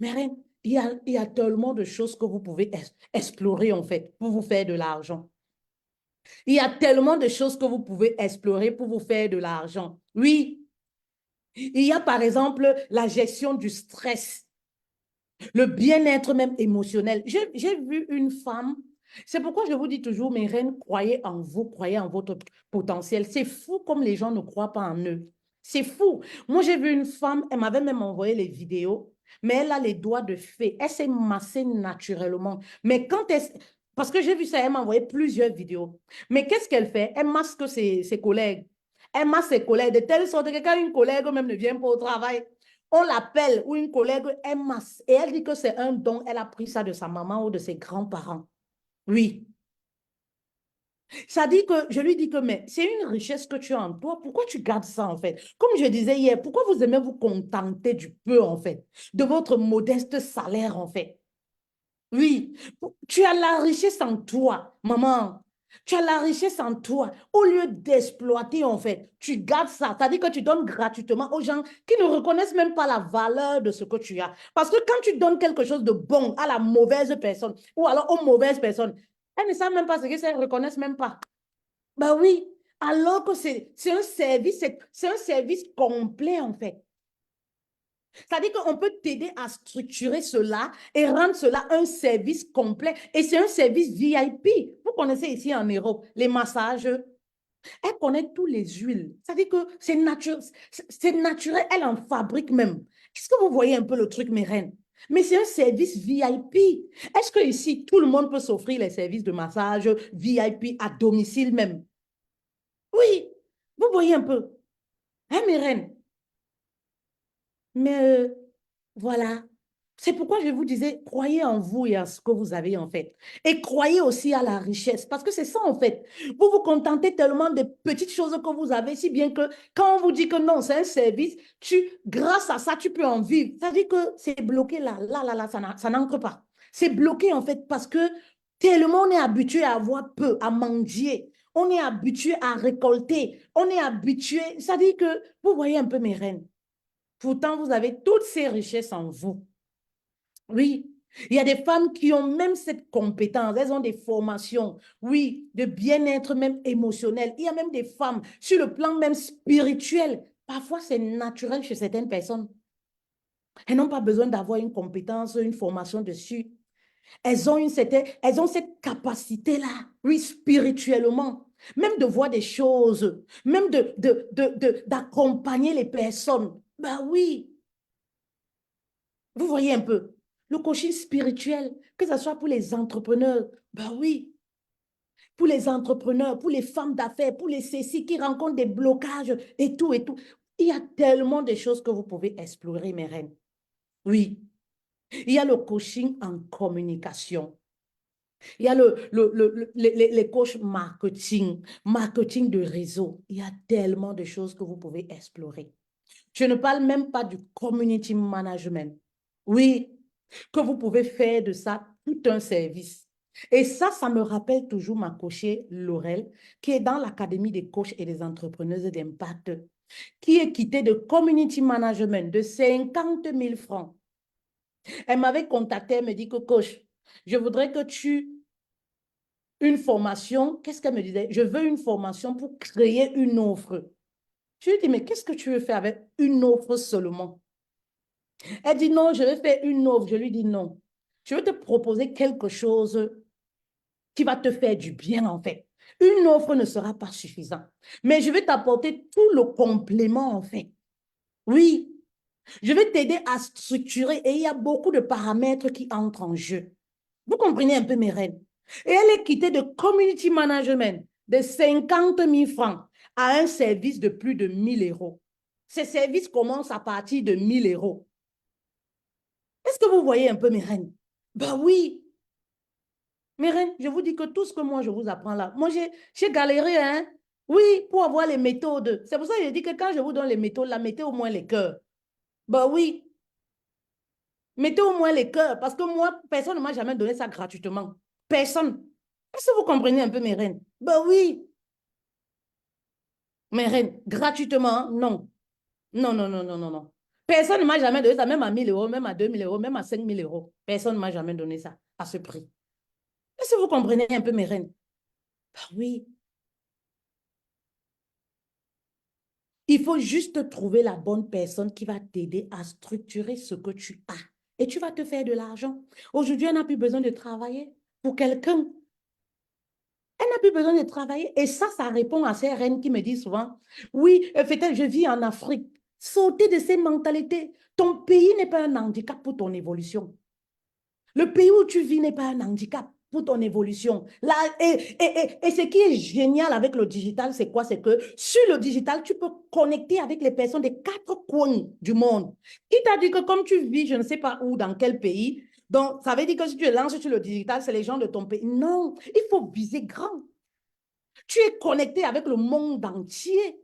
Mais rien, il y a tellement de choses que vous pouvez explorer en fait pour vous faire de l'argent. Il y a tellement de choses que vous pouvez explorer pour vous faire de l'argent. Oui, il y a par exemple la gestion du stress. Le bien-être même émotionnel. J'ai vu une femme, c'est pourquoi je vous dis toujours, mes reines, croyez en vous, croyez en votre potentiel. C'est fou comme les gens ne croient pas en eux. C'est fou. Moi, j'ai vu une femme, elle m'avait même envoyé les vidéos, mais elle a les doigts de fée. Elle s'est massée naturellement. Mais quand elle... Parce que j'ai vu ça, elle m'a envoyé plusieurs vidéos. Mais qu'est-ce qu'elle fait? Elle masque ses collègues. Elle masse ses collègues de telle sorte que quand une collègue même ne vient pas au travail, on l'appelle ou une collègue, elle masse. Et elle dit que c'est un don. Elle a pris ça de sa maman ou de ses grands-parents. Oui. Ça dit que, je lui dis que, mais c'est une richesse que tu as en toi. Pourquoi tu gardes ça, en fait? Comme je disais hier, pourquoi vous aimez vous contenter du peu, en fait? De votre modeste salaire, en fait? Oui, tu as la richesse en toi, maman. Tu as la richesse en toi. Au lieu d'exploiter, en fait, tu gardes ça. C'est-à-dire que tu donnes gratuitement aux gens qui ne reconnaissent même pas la valeur de ce que tu as. Parce que quand tu donnes quelque chose de bon à la mauvaise personne ou alors aux mauvaises personnes, elles ne savent même pas ce que c'est, elles ne reconnaissent même pas. Ben oui, alors que c'est un service, c'est un service complet, en fait. C'est-à-dire qu'on peut t'aider à structurer cela et rendre cela un service complet. Et c'est un service VIP. Vous connaissez ici en Europe les massages. Elle connaît tous les huiles. C'est-à-dire que c'est naturel. Elle en fabrique même. Est-ce que vous voyez un peu le truc, mes reines? Mais c'est un service VIP. Est-ce que ici, tout le monde peut s'offrir les services de massage VIP à domicile même? Oui, vous voyez un peu. Hein, mes reines? Mais voilà. C'est pourquoi je vous disais, croyez en vous et en ce que vous avez en fait. Et croyez aussi à la richesse, parce que c'est ça en fait. Vous vous contentez tellement des petites choses que vous avez, si bien que quand on vous dit que non, c'est un service, grâce à ça, tu peux en vivre. Ça veut dire que c'est bloqué là, ça n'entre pas. C'est bloqué en fait parce que tellement on est habitué à avoir peu, à mendier. On est habitué à récolter. On est habitué. Ça veut dire que, vous voyez un peu mes reines. Pourtant, vous avez toutes ces richesses en vous. Oui, il y a des femmes qui ont même cette compétence, elles ont des formations, oui, de bien-être même émotionnel. Il y a même des femmes sur le plan même spirituel. Parfois, c'est naturel chez certaines personnes. Elles n'ont pas besoin d'avoir une compétence, une formation dessus. Elles ont cette capacité-là, oui, spirituellement, même de voir des choses, même d'accompagner les personnes. Ben oui, vous voyez un peu, le coaching spirituel, que ce soit pour les entrepreneurs, ben oui, pour les entrepreneurs, pour les femmes d'affaires, pour les cécis qui rencontrent des blocages et tout et tout. Il y a tellement de choses que vous pouvez explorer, mes reines. Oui, il y a le coaching en communication. Il y a les coachs marketing, marketing de réseau. Il y a tellement de choses que vous pouvez explorer. Je ne parle même pas du community management. Oui, que vous pouvez faire de ça tout un service. Et ça me rappelle toujours ma coachée Laurel, qui est dans l'Académie des coachs et des entrepreneuses d'impact, qui est quittée de community management de 50 000 francs Elle m'avait contacté, elle me dit que, coach, je voudrais que tu une formation. Qu'est-ce qu'elle me disait? Je veux une formation pour créer une offre. Je lui dis, mais qu'est-ce que tu veux faire avec une offre seulement? Elle dit, non, je vais faire une offre. Je lui dis, non. Je vais te proposer quelque chose qui va te faire du bien, en fait. Une offre ne sera pas suffisante. Mais je vais t'apporter tout le complément, en fait. Oui, je vais t'aider à structurer et il y a beaucoup de paramètres qui entrent en jeu. Vous comprenez un peu mes reines? Et elle est quittée de community management de 50 000 francs à un service de plus de 1 000 euros. Ces services commencent à partir de 1 000 euros. Est-ce que vous voyez un peu mes reines? Ben oui, mes reines, je vous dis que tout ce que moi je vous apprends là, moi j'ai galéré, hein? Oui, pour avoir les méthodes. C'est pour ça que je dis que quand je vous donne les méthodes, là, mettez au moins les cœurs. Ben oui, mettez au moins les cœurs, parce que moi, personne ne m'a jamais donné ça gratuitement. Personne. Est-ce que vous comprenez un peu mes reines? Ben oui, mes reines, gratuitement, non. Non, non, non, non, non, non. Personne ne m'a jamais donné ça, même à 1 000 euros, même à 2 000 euros, même à 5 000 euros. Personne ne m'a jamais donné ça à ce prix. Est-ce que vous comprenez un peu mes reines? Ben oui. Il faut juste trouver la bonne personne qui va t'aider à structurer ce que tu as. Et tu vas te faire de l'argent. Aujourd'hui, elle n'a plus besoin de travailler pour quelqu'un. Elle n'a plus besoin de travailler. Et ça répond à ces reines qui me disent souvent, oui, peut-être je vis en Afrique. Sautez de ces mentalités. Ton pays n'est pas un handicap pour ton évolution. Le pays où tu vis n'est pas un handicap pour ton évolution. Là, et ce qui est génial avec le digital, c'est quoi? C'est que sur le digital, tu peux connecter avec les personnes des 4 coins du monde. Qui t'a dit que comme tu vis, je ne sais pas où, dans quel pays, donc ça veut dire que si tu te lances sur le digital, c'est les gens de ton pays. Non, il faut viser grand. Tu es connecté avec le monde entier.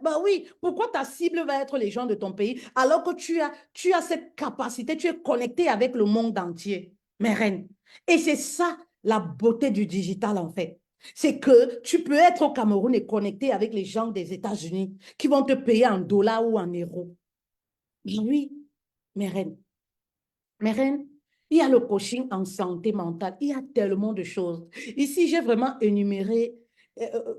Ben oui, pourquoi ta cible va être les gens de ton pays alors que tu as cette capacité, tu es connecté avec le monde entier, mes reines. Et c'est ça la beauté du digital en fait. C'est que tu peux être au Cameroun et connecté avec les gens des États-Unis qui vont te payer en dollars ou en euros. Ben oui, mes reines. Mes reines, il y a le coaching en santé mentale. Il y a tellement de choses. Ici, j'ai vraiment énuméré,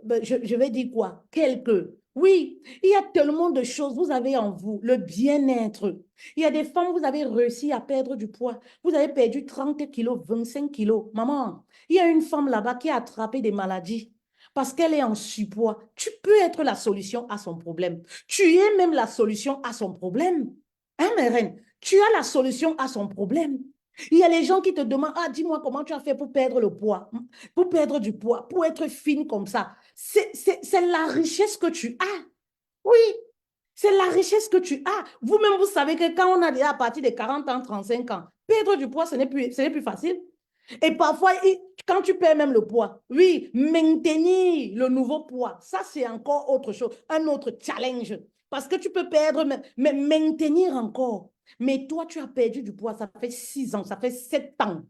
ben, je vais dire quoi? Quelques. Oui, il y a tellement de choses. Vous avez en vous le bien-être. Il y a des femmes, vous avez réussi à perdre du poids. Vous avez perdu 30 kilos, 25 kilos. Maman, il y a une femme là-bas qui a attrapé des maladies parce qu'elle est en surpoids. Tu peux être la solution à son problème. Tu es même la solution à son problème. Hein, mes reines? Tu as la solution à son problème. Il y a les gens qui te demandent, ah, dis-moi comment tu as fait pour perdre le poids, pour perdre du poids, pour être fine comme ça. C'est la richesse que tu as. Oui, c'est la richesse que tu as. Vous-même, vous savez que quand on a déjà à partir de 40 ans, 35 ans, perdre du poids, ce n'est plus facile. Et parfois, quand tu perds même le poids, oui, maintenir le nouveau poids, ça c'est encore autre chose, un autre challenge. Parce que tu peux perdre, mais maintenir encore. Mais toi, tu as perdu du poids, ça fait 6 ans, ça fait 7 ans.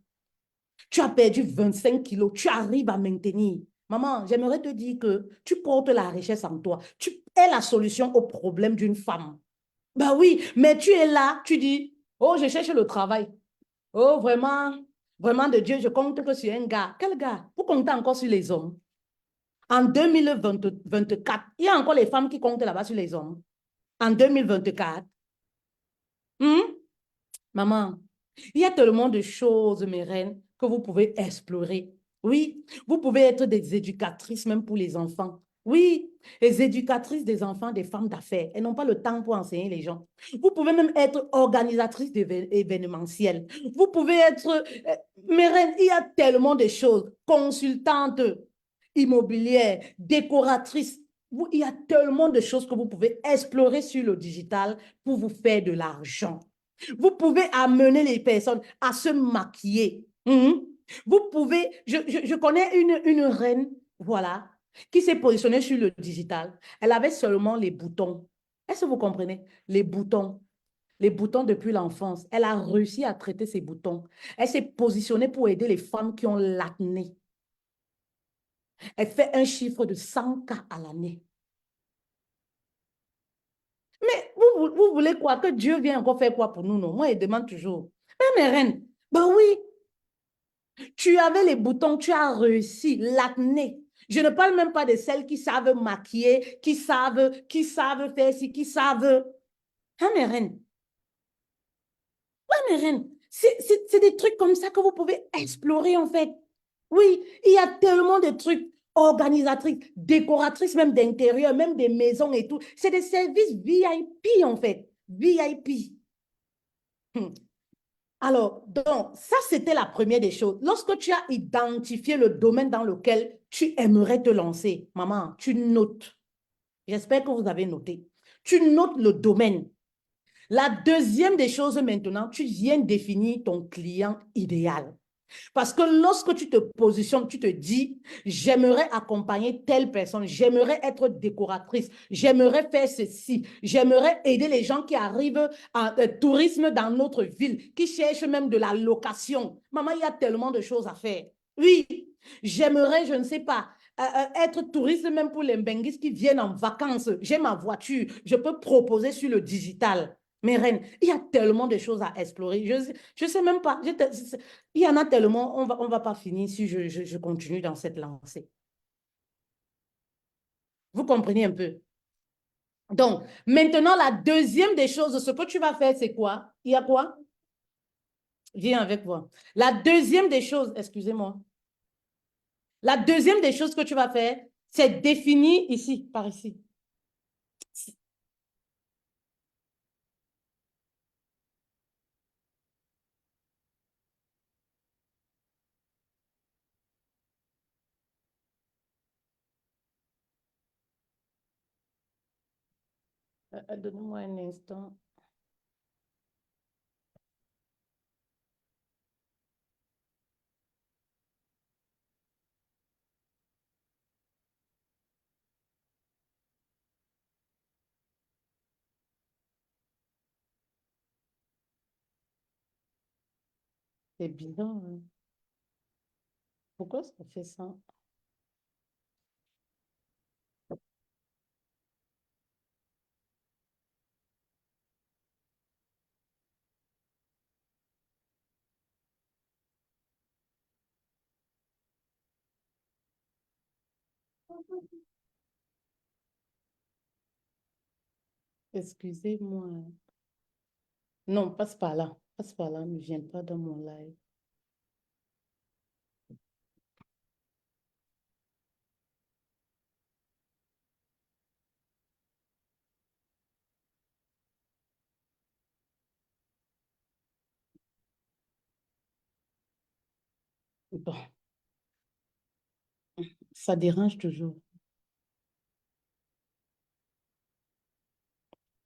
Tu as perdu 25 kilos, tu arrives à maintenir. Maman, j'aimerais te dire que tu portes la richesse en toi. Tu es la solution au problème d'une femme. Ben oui, mais tu es là, tu dis, oh, je cherche le travail. Oh, vraiment, vraiment de Dieu, je compte que sur un gars. Quel gars? Vous comptez encore sur les hommes. En 2024, il y a encore les femmes qui comptent là-bas sur les hommes. En 2024, maman, il y a tellement de choses, mes reines, que vous pouvez explorer. Oui, vous pouvez être des éducatrices même pour les enfants. Oui, les éducatrices des enfants, des femmes d'affaires. Elles n'ont pas le temps pour enseigner les gens. Vous pouvez même être organisatrice d'événementiels. Vous pouvez être, mes reines, il y a tellement de choses. Consultante immobilière, décoratrice. Il y a tellement de choses que vous pouvez explorer sur le digital pour vous faire de l'argent. Vous pouvez amener les personnes à se maquiller. Vous pouvez, je connais une reine, voilà, qui s'est positionnée sur le digital. Elle avait seulement les boutons. Est-ce que vous comprenez? Les boutons. Les boutons depuis l'enfance. Elle a réussi à traiter ces boutons. Elle s'est positionnée pour aider les femmes qui ont l'acné. Elle fait un chiffre de 100 K à l'année. Mais vous voulez quoi? Que Dieu vienne encore faire quoi pour nous, non? Moi, il demande toujours. Mais mes reines, ben oui, tu avais les boutons, tu as réussi, l'acné. Je ne parle même pas de celles qui savent maquiller, qui savent faire ci, qui savent. Hein, mes reines? Ouais, mes reines, c'est des trucs comme ça que vous pouvez explorer, en fait. Oui, il y a tellement de trucs organisatrices, décoratrices même d'intérieur, même des maisons et tout. C'est des services VIP, en fait. VIP. Hmm. Alors, donc, ça, c'était la première des choses. Lorsque tu as identifié le domaine dans lequel tu aimerais te lancer, maman, tu notes. J'espère que vous avez noté. Tu notes le domaine. La deuxième des choses maintenant, tu viens définir ton client idéal. Parce que lorsque tu te positionnes, tu te dis, j'aimerais accompagner telle personne, j'aimerais être décoratrice, j'aimerais faire ceci, j'aimerais aider les gens qui arrivent en tourisme dans notre ville, qui cherchent même de la location. Maman, il y a tellement de choses à faire. Oui, j'aimerais, je ne sais pas, être touriste même pour les Mbenguis qui viennent en vacances. J'ai ma voiture, je peux proposer sur le digital. Mes reines, il y a tellement de choses à explorer. Je sais même pas. Il y en a tellement, on va pas finir si je continue dans cette lancée. Vous comprenez un peu? Donc, maintenant, la deuxième des choses, ce que tu vas faire, c'est quoi? Il y a quoi? Viens avec moi. La deuxième des choses, excusez-moi. La deuxième des choses que tu vas faire, c'est définir ici, par ici. Donnez-moi un instant. C'est bizarre, hein. Pourquoi ça fait ça? Excusez-moi. Non, passe par là. Passe par là, ne viens pas dans mon live. Bon, ça dérange toujours.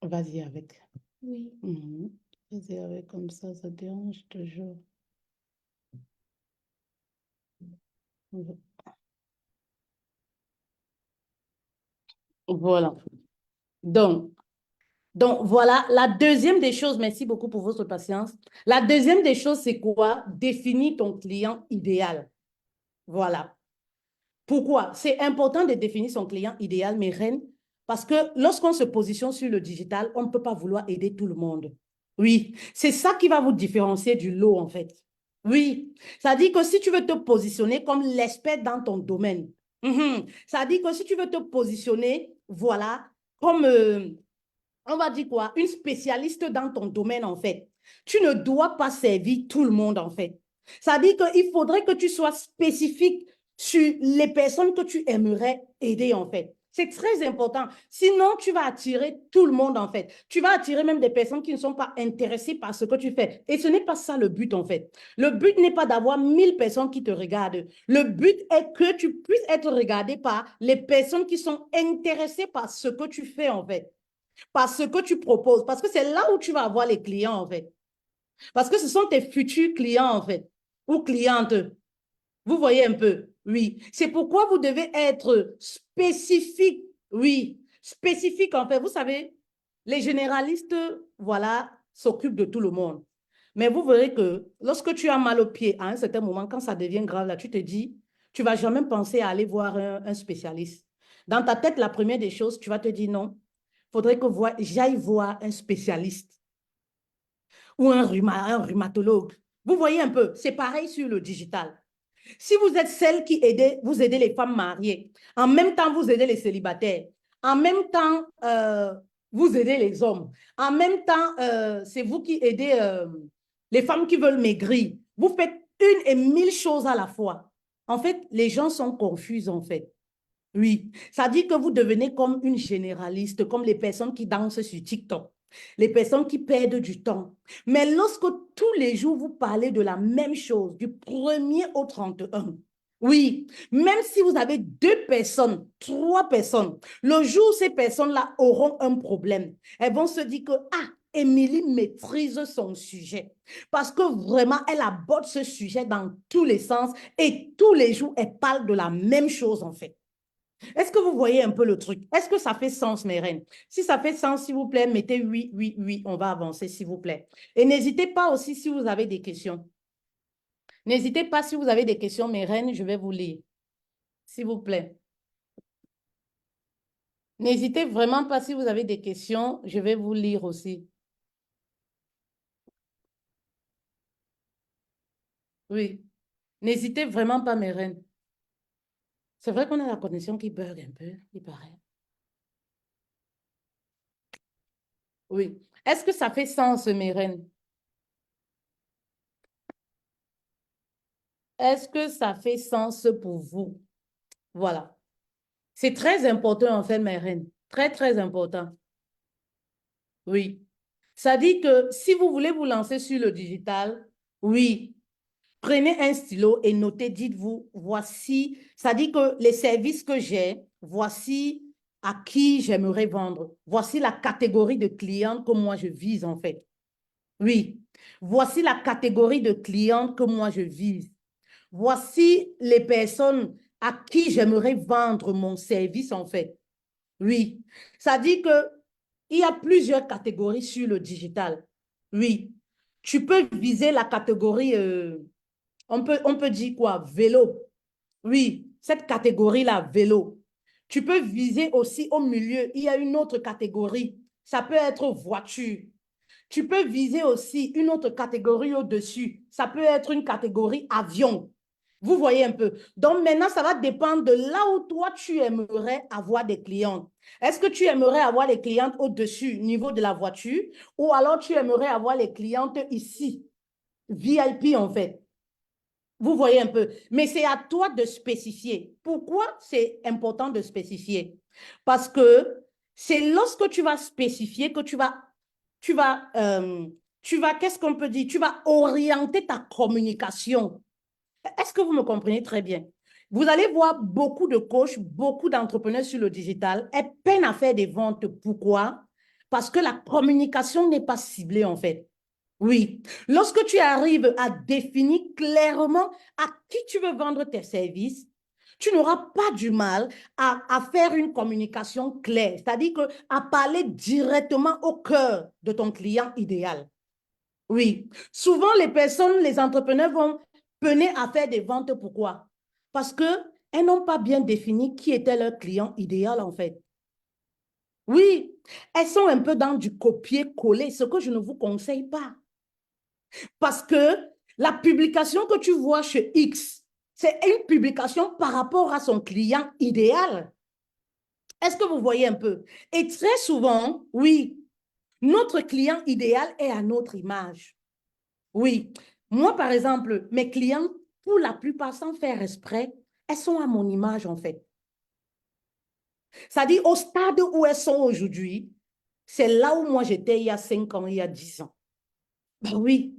Vas-y avec. Oui. Mhm. Vas-y avec comme ça dérange toujours. Voilà. Donc, donc, voilà, la deuxième des choses, merci beaucoup pour votre patience. La deuxième des choses, c'est quoi? Définir ton client idéal. Voilà. Pourquoi? C'est important de définir son client idéal, mes reines, parce que lorsqu'on se positionne sur le digital, on ne peut pas vouloir aider tout le monde. Oui, c'est ça qui va vous différencier du lot, en fait. Oui, ça dit que si tu veux te positionner comme l'expert dans ton domaine, ça dit que si tu veux te positionner, voilà, comme, on va dire quoi, une spécialiste dans ton domaine, en fait, tu ne dois pas servir tout le monde, en fait. Ça dit qu'il faudrait que tu sois spécifique sur les personnes que tu aimerais aider, en fait. C'est très important. Sinon, tu vas attirer tout le monde, en fait. Tu vas attirer même des personnes qui ne sont pas intéressées par ce que tu fais. Et ce n'est pas ça le but, en fait. Le but n'est pas d'avoir 1000 personnes qui te regardent. Le but est que tu puisses être regardé par les personnes qui sont intéressées par ce que tu fais, en fait, par ce que tu proposes. Parce que c'est là où tu vas avoir les clients, en fait. Parce que ce sont tes futurs clients, en fait, ou clientes. Vous voyez un peu? Oui. C'est pourquoi vous devez être spécifique. Oui, spécifique, en fait. Vous savez, les généralistes, voilà, s'occupent de tout le monde. Mais vous verrez que lorsque tu as mal au pied, à un certain moment, quand ça devient grave, là, tu te dis, tu vas jamais penser à aller voir un spécialiste. Dans ta tête, la première des choses, tu vas te dire non, il faudrait que j'aille voir un spécialiste. ou un rhumatologue. Vous voyez un peu, c'est pareil sur le digital. Si vous êtes celle qui aide, vous aidez les femmes mariées, en même temps, vous aidez les célibataires, en même temps, vous aidez les hommes, en même temps, c'est vous qui aidez les femmes qui veulent maigrir. Vous faites une et mille choses à la fois. En fait, les gens sont confus, en fait. Oui, ça dit que vous devenez comme une généraliste, comme les personnes qui dansent sur TikTok, les personnes qui perdent du temps. Mais lorsque tous les jours vous parlez de la même chose, du 1er au 31, oui, même si vous avez deux personnes, trois personnes, le jour où ces personnes-là auront un problème, elles vont se dire que, ah, Émilie maîtrise son sujet. Parce que vraiment, elle aborde ce sujet dans tous les sens et tous les jours, elle parle de la même chose en fait. Est-ce que vous voyez un peu le truc? Est-ce que ça fait sens, mes reines? Si ça fait sens, s'il vous plaît, mettez oui, oui, oui. On va avancer, s'il vous plaît. Et n'hésitez pas aussi si vous avez des questions. N'hésitez pas si vous avez des questions, mes reines, je vais vous lire. S'il vous plaît. N'hésitez vraiment pas si vous avez des questions, je vais vous lire aussi. Oui. N'hésitez vraiment pas, mes reines. C'est vrai qu'on a la connexion qui bug un peu, il paraît. Oui. Est-ce que ça fait sens, mes reines? Est-ce que ça fait sens pour vous? Voilà. C'est très important, en fait, mes reines. Très, très important. Oui. Ça dit que si vous voulez vous lancer sur le digital, oui, prenez un stylo et notez, dites-vous, voici, ça dit que les services que j'ai, voici à qui j'aimerais vendre. Voici la catégorie de clients que moi je vise, en fait. Oui. Voici la catégorie de clients que moi je vise. Voici les personnes à qui j'aimerais vendre mon service, en fait. Oui. Ça dit que il y a plusieurs catégories sur le digital. Oui. Tu peux viser la catégorie, on peut dire quoi? Vélo. Oui, cette catégorie-là, vélo. Tu peux viser aussi au milieu, il y a une autre catégorie. Ça peut être voiture. Tu peux viser aussi une autre catégorie au-dessus. Ça peut être une catégorie avion. Vous voyez un peu. Donc maintenant, ça va dépendre de là où toi, tu aimerais avoir des clients. Est-ce que tu aimerais avoir les clientes au-dessus, niveau de la voiture, ou alors tu aimerais avoir les clientes ici, VIP en fait. Vous voyez un peu. Mais c'est à toi de spécifier. Pourquoi c'est important de spécifier? Parce que c'est lorsque tu vas spécifier que tu vas, euh, qu'est-ce qu'on peut dire? Tu vas orienter ta communication. Est-ce que vous me comprenez très bien? Vous allez voir beaucoup de coachs, beaucoup d'entrepreneurs sur le digital et peinent à faire des ventes. Pourquoi? Parce que la communication n'est pas ciblée en fait. Oui. Lorsque tu arrives à définir clairement à qui tu veux vendre tes services, tu n'auras pas du mal à faire une communication claire, c'est-à-dire que, à parler directement au cœur de ton client idéal. Oui. Souvent, les personnes, les entrepreneurs vont peiner à faire des ventes. Pourquoi? Parce qu'elles n'ont pas bien défini qui était leur client idéal, en fait. Oui, elles sont un peu dans du copier-coller, ce que je ne vous conseille pas. Parce que la publication que tu vois chez X, c'est une publication par rapport à son client idéal. Est-ce que vous voyez un peu? Et très souvent, oui, notre client idéal est à notre image. Oui. Moi, par exemple, mes clients, pour la plupart, sans faire exprès, elles sont à mon image, en fait. C'est-à-dire, au stade où elles sont aujourd'hui, c'est là où moi j'étais il y a 5 ans, il y a 10 ans. Ben oui.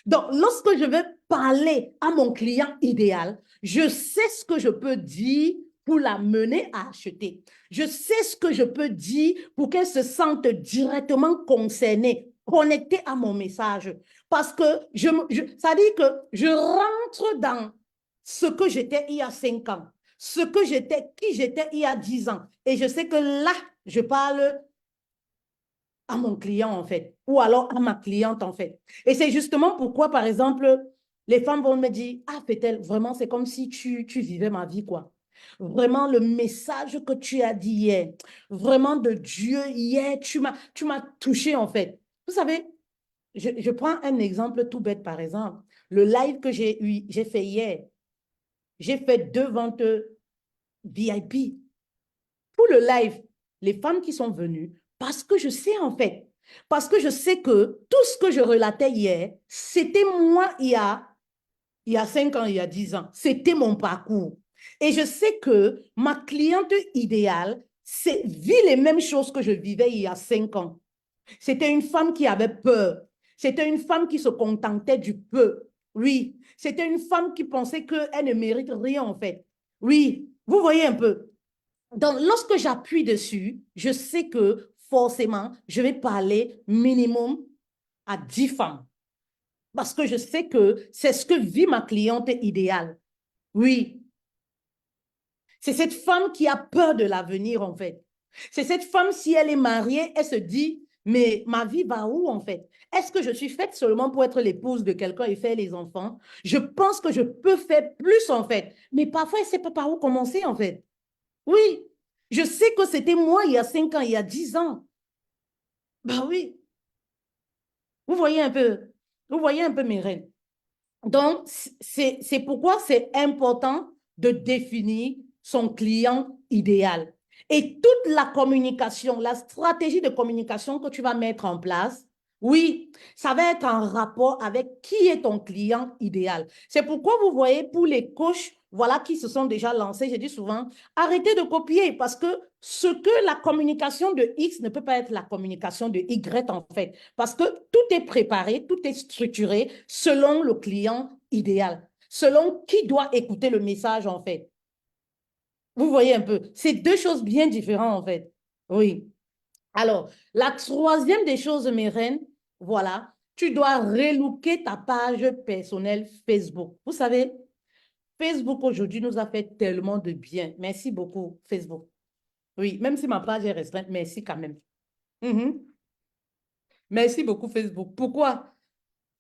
Donc, lorsque je vais parler à mon client idéal, je sais ce que je peux dire pour la mener à acheter. Je sais ce que je peux dire pour qu'elle se sente directement concernée, connectée à mon message. Parce que ça dit que je rentre dans ce que j'étais il y a 5 ans, ce que j'étais, qui j'étais il y a 10 ans. Et je sais que là, je parle à mon client, en fait, ou alors à ma cliente, en fait. Et c'est justement pourquoi, par exemple, les femmes vont me dire, ah, Fétel, vraiment, c'est comme si tu vivais ma vie, quoi. Vraiment, le message que tu as dit hier, vraiment de Dieu hier, tu m'as touché, en fait. Vous savez, je prends un exemple tout bête, par exemple. Le live que j'ai fait hier, j'ai fait 2 ventes VIP. Pour le live, les femmes qui sont venues, parce que je sais en fait, parce que je sais que tout ce que je relatais hier, c'était moi il y a 5 ans, il y a 10 ans. C'était mon parcours. Et je sais que ma cliente idéale vit les mêmes choses que je vivais il y a 5 ans. C'était une femme qui avait peur. C'était une femme qui se contentait du peu. Oui, c'était une femme qui pensait qu'elle ne mérite rien en fait. Oui, vous voyez un peu. Donc, lorsque j'appuie dessus, je sais que forcément, je vais parler minimum à 10 femmes. Parce que je sais que c'est ce que vit ma cliente idéale. Oui, c'est cette femme qui a peur de l'avenir, en fait. C'est cette femme, si elle est mariée, elle se dit, mais ma vie va où, en fait? Est-ce que je suis faite seulement pour être l'épouse de quelqu'un et faire les enfants? Je pense que je peux faire plus, en fait. Mais parfois, elle ne sait pas par où commencer, en fait. Oui, je sais que c'était moi il y a 5 ans, il y a 10 ans. Ben oui, vous voyez un peu, vous voyez un peu mes reines. Donc, c'est pourquoi c'est important de définir son client idéal. Et toute la communication, la stratégie de communication que tu vas mettre en place, oui, ça va être en rapport avec qui est ton client idéal. C'est pourquoi vous voyez pour les coachs, voilà, qui se sont déjà lancés, je dis souvent, arrêtez de copier parce que ce que la communication de X ne peut pas être la communication de Y en fait. Parce que tout est préparé, tout est structuré selon le client idéal, selon qui doit écouter le message en fait. Vous voyez un peu, c'est deux choses bien différentes en fait. Oui. Alors, la troisième des choses, mes reines, voilà, tu dois relooker ta page personnelle Facebook. Vous savez, Facebook aujourd'hui nous a fait tellement de bien. Merci beaucoup, Facebook. Oui, même si ma page est restreinte, merci quand même. Mhm. Merci beaucoup, Facebook. Pourquoi?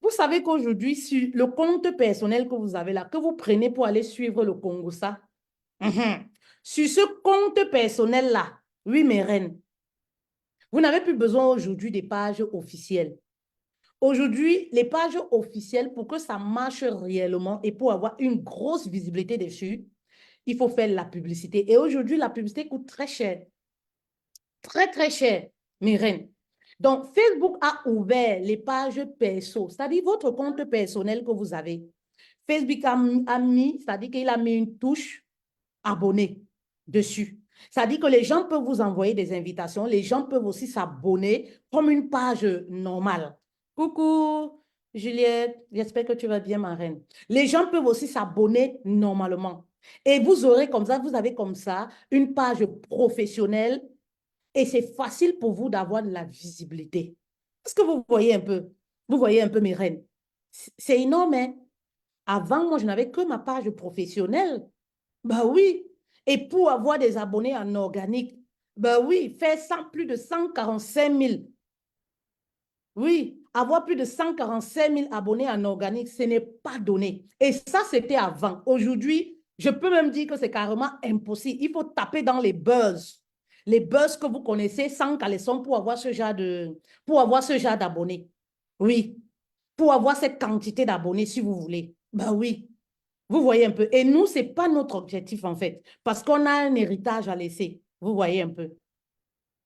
Vous savez qu'aujourd'hui, sur le compte personnel que vous avez là, que vous prenez pour aller suivre le Congo, ça, sur ce compte personnel-là, oui, mes reines, vous n'avez plus besoin aujourd'hui des pages officielles. Aujourd'hui, les pages officielles, pour que ça marche réellement et pour avoir une grosse visibilité dessus, il faut faire la publicité. Et aujourd'hui, la publicité coûte très cher. Très, très cher, mes reines. Donc, Facebook a ouvert les pages perso, c'est-à-dire votre compte personnel que vous avez. Facebook a mis, c'est-à-dire qu'il a mis une touche abonné dessus. C'est-à-dire que les gens peuvent vous envoyer des invitations, les gens peuvent aussi s'abonner comme une page normale. Coucou, Juliette, j'espère que tu vas bien, ma reine. Les gens peuvent aussi s'abonner normalement. Et vous aurez comme ça, vous avez comme ça une page professionnelle et c'est facile pour vous d'avoir de la visibilité. Est-ce que vous voyez un peu? Vous voyez un peu mes reines? C'est énorme, hein? Avant, moi, je n'avais que ma page professionnelle. Bah oui. Et pour avoir des abonnés en organique, bah oui, faire plus de 145 000. Oui, avoir plus de 145 000 abonnés en organique, ce n'est pas donné. Et ça, c'était avant. Aujourd'hui, je peux même dire que c'est carrément impossible. Il faut taper dans les buzz. Les buzz que vous connaissez sans caleçon pour avoir ce genre d'abonnés. Oui, pour avoir cette quantité d'abonnés, si vous voulez. Ben oui, vous voyez un peu. Et nous, ce n'est pas notre objectif, en fait, parce qu'on a un héritage à laisser. Vous voyez un peu.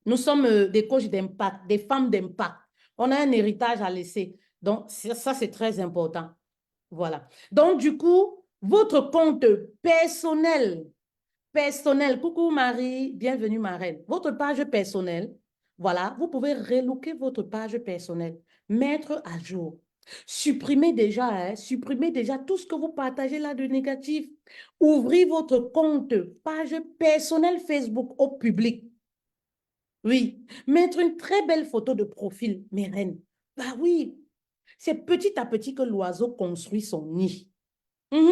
Nous sommes des coachs d'impact, des femmes d'impact. On a un héritage à laisser. Donc, ça, c'est très important. Voilà. Donc, du coup, votre compte personnel, coucou Marie, bienvenue ma reine. Votre page personnelle, voilà, vous pouvez relooker votre page personnelle, mettre à jour. Supprimez déjà tout ce que vous partagez là de négatif. Ouvrez votre compte, page personnelle Facebook au public. Oui, mettre une très belle photo de profil, mes reines. Bah oui, c'est petit à petit que l'oiseau construit son nid. Mhm.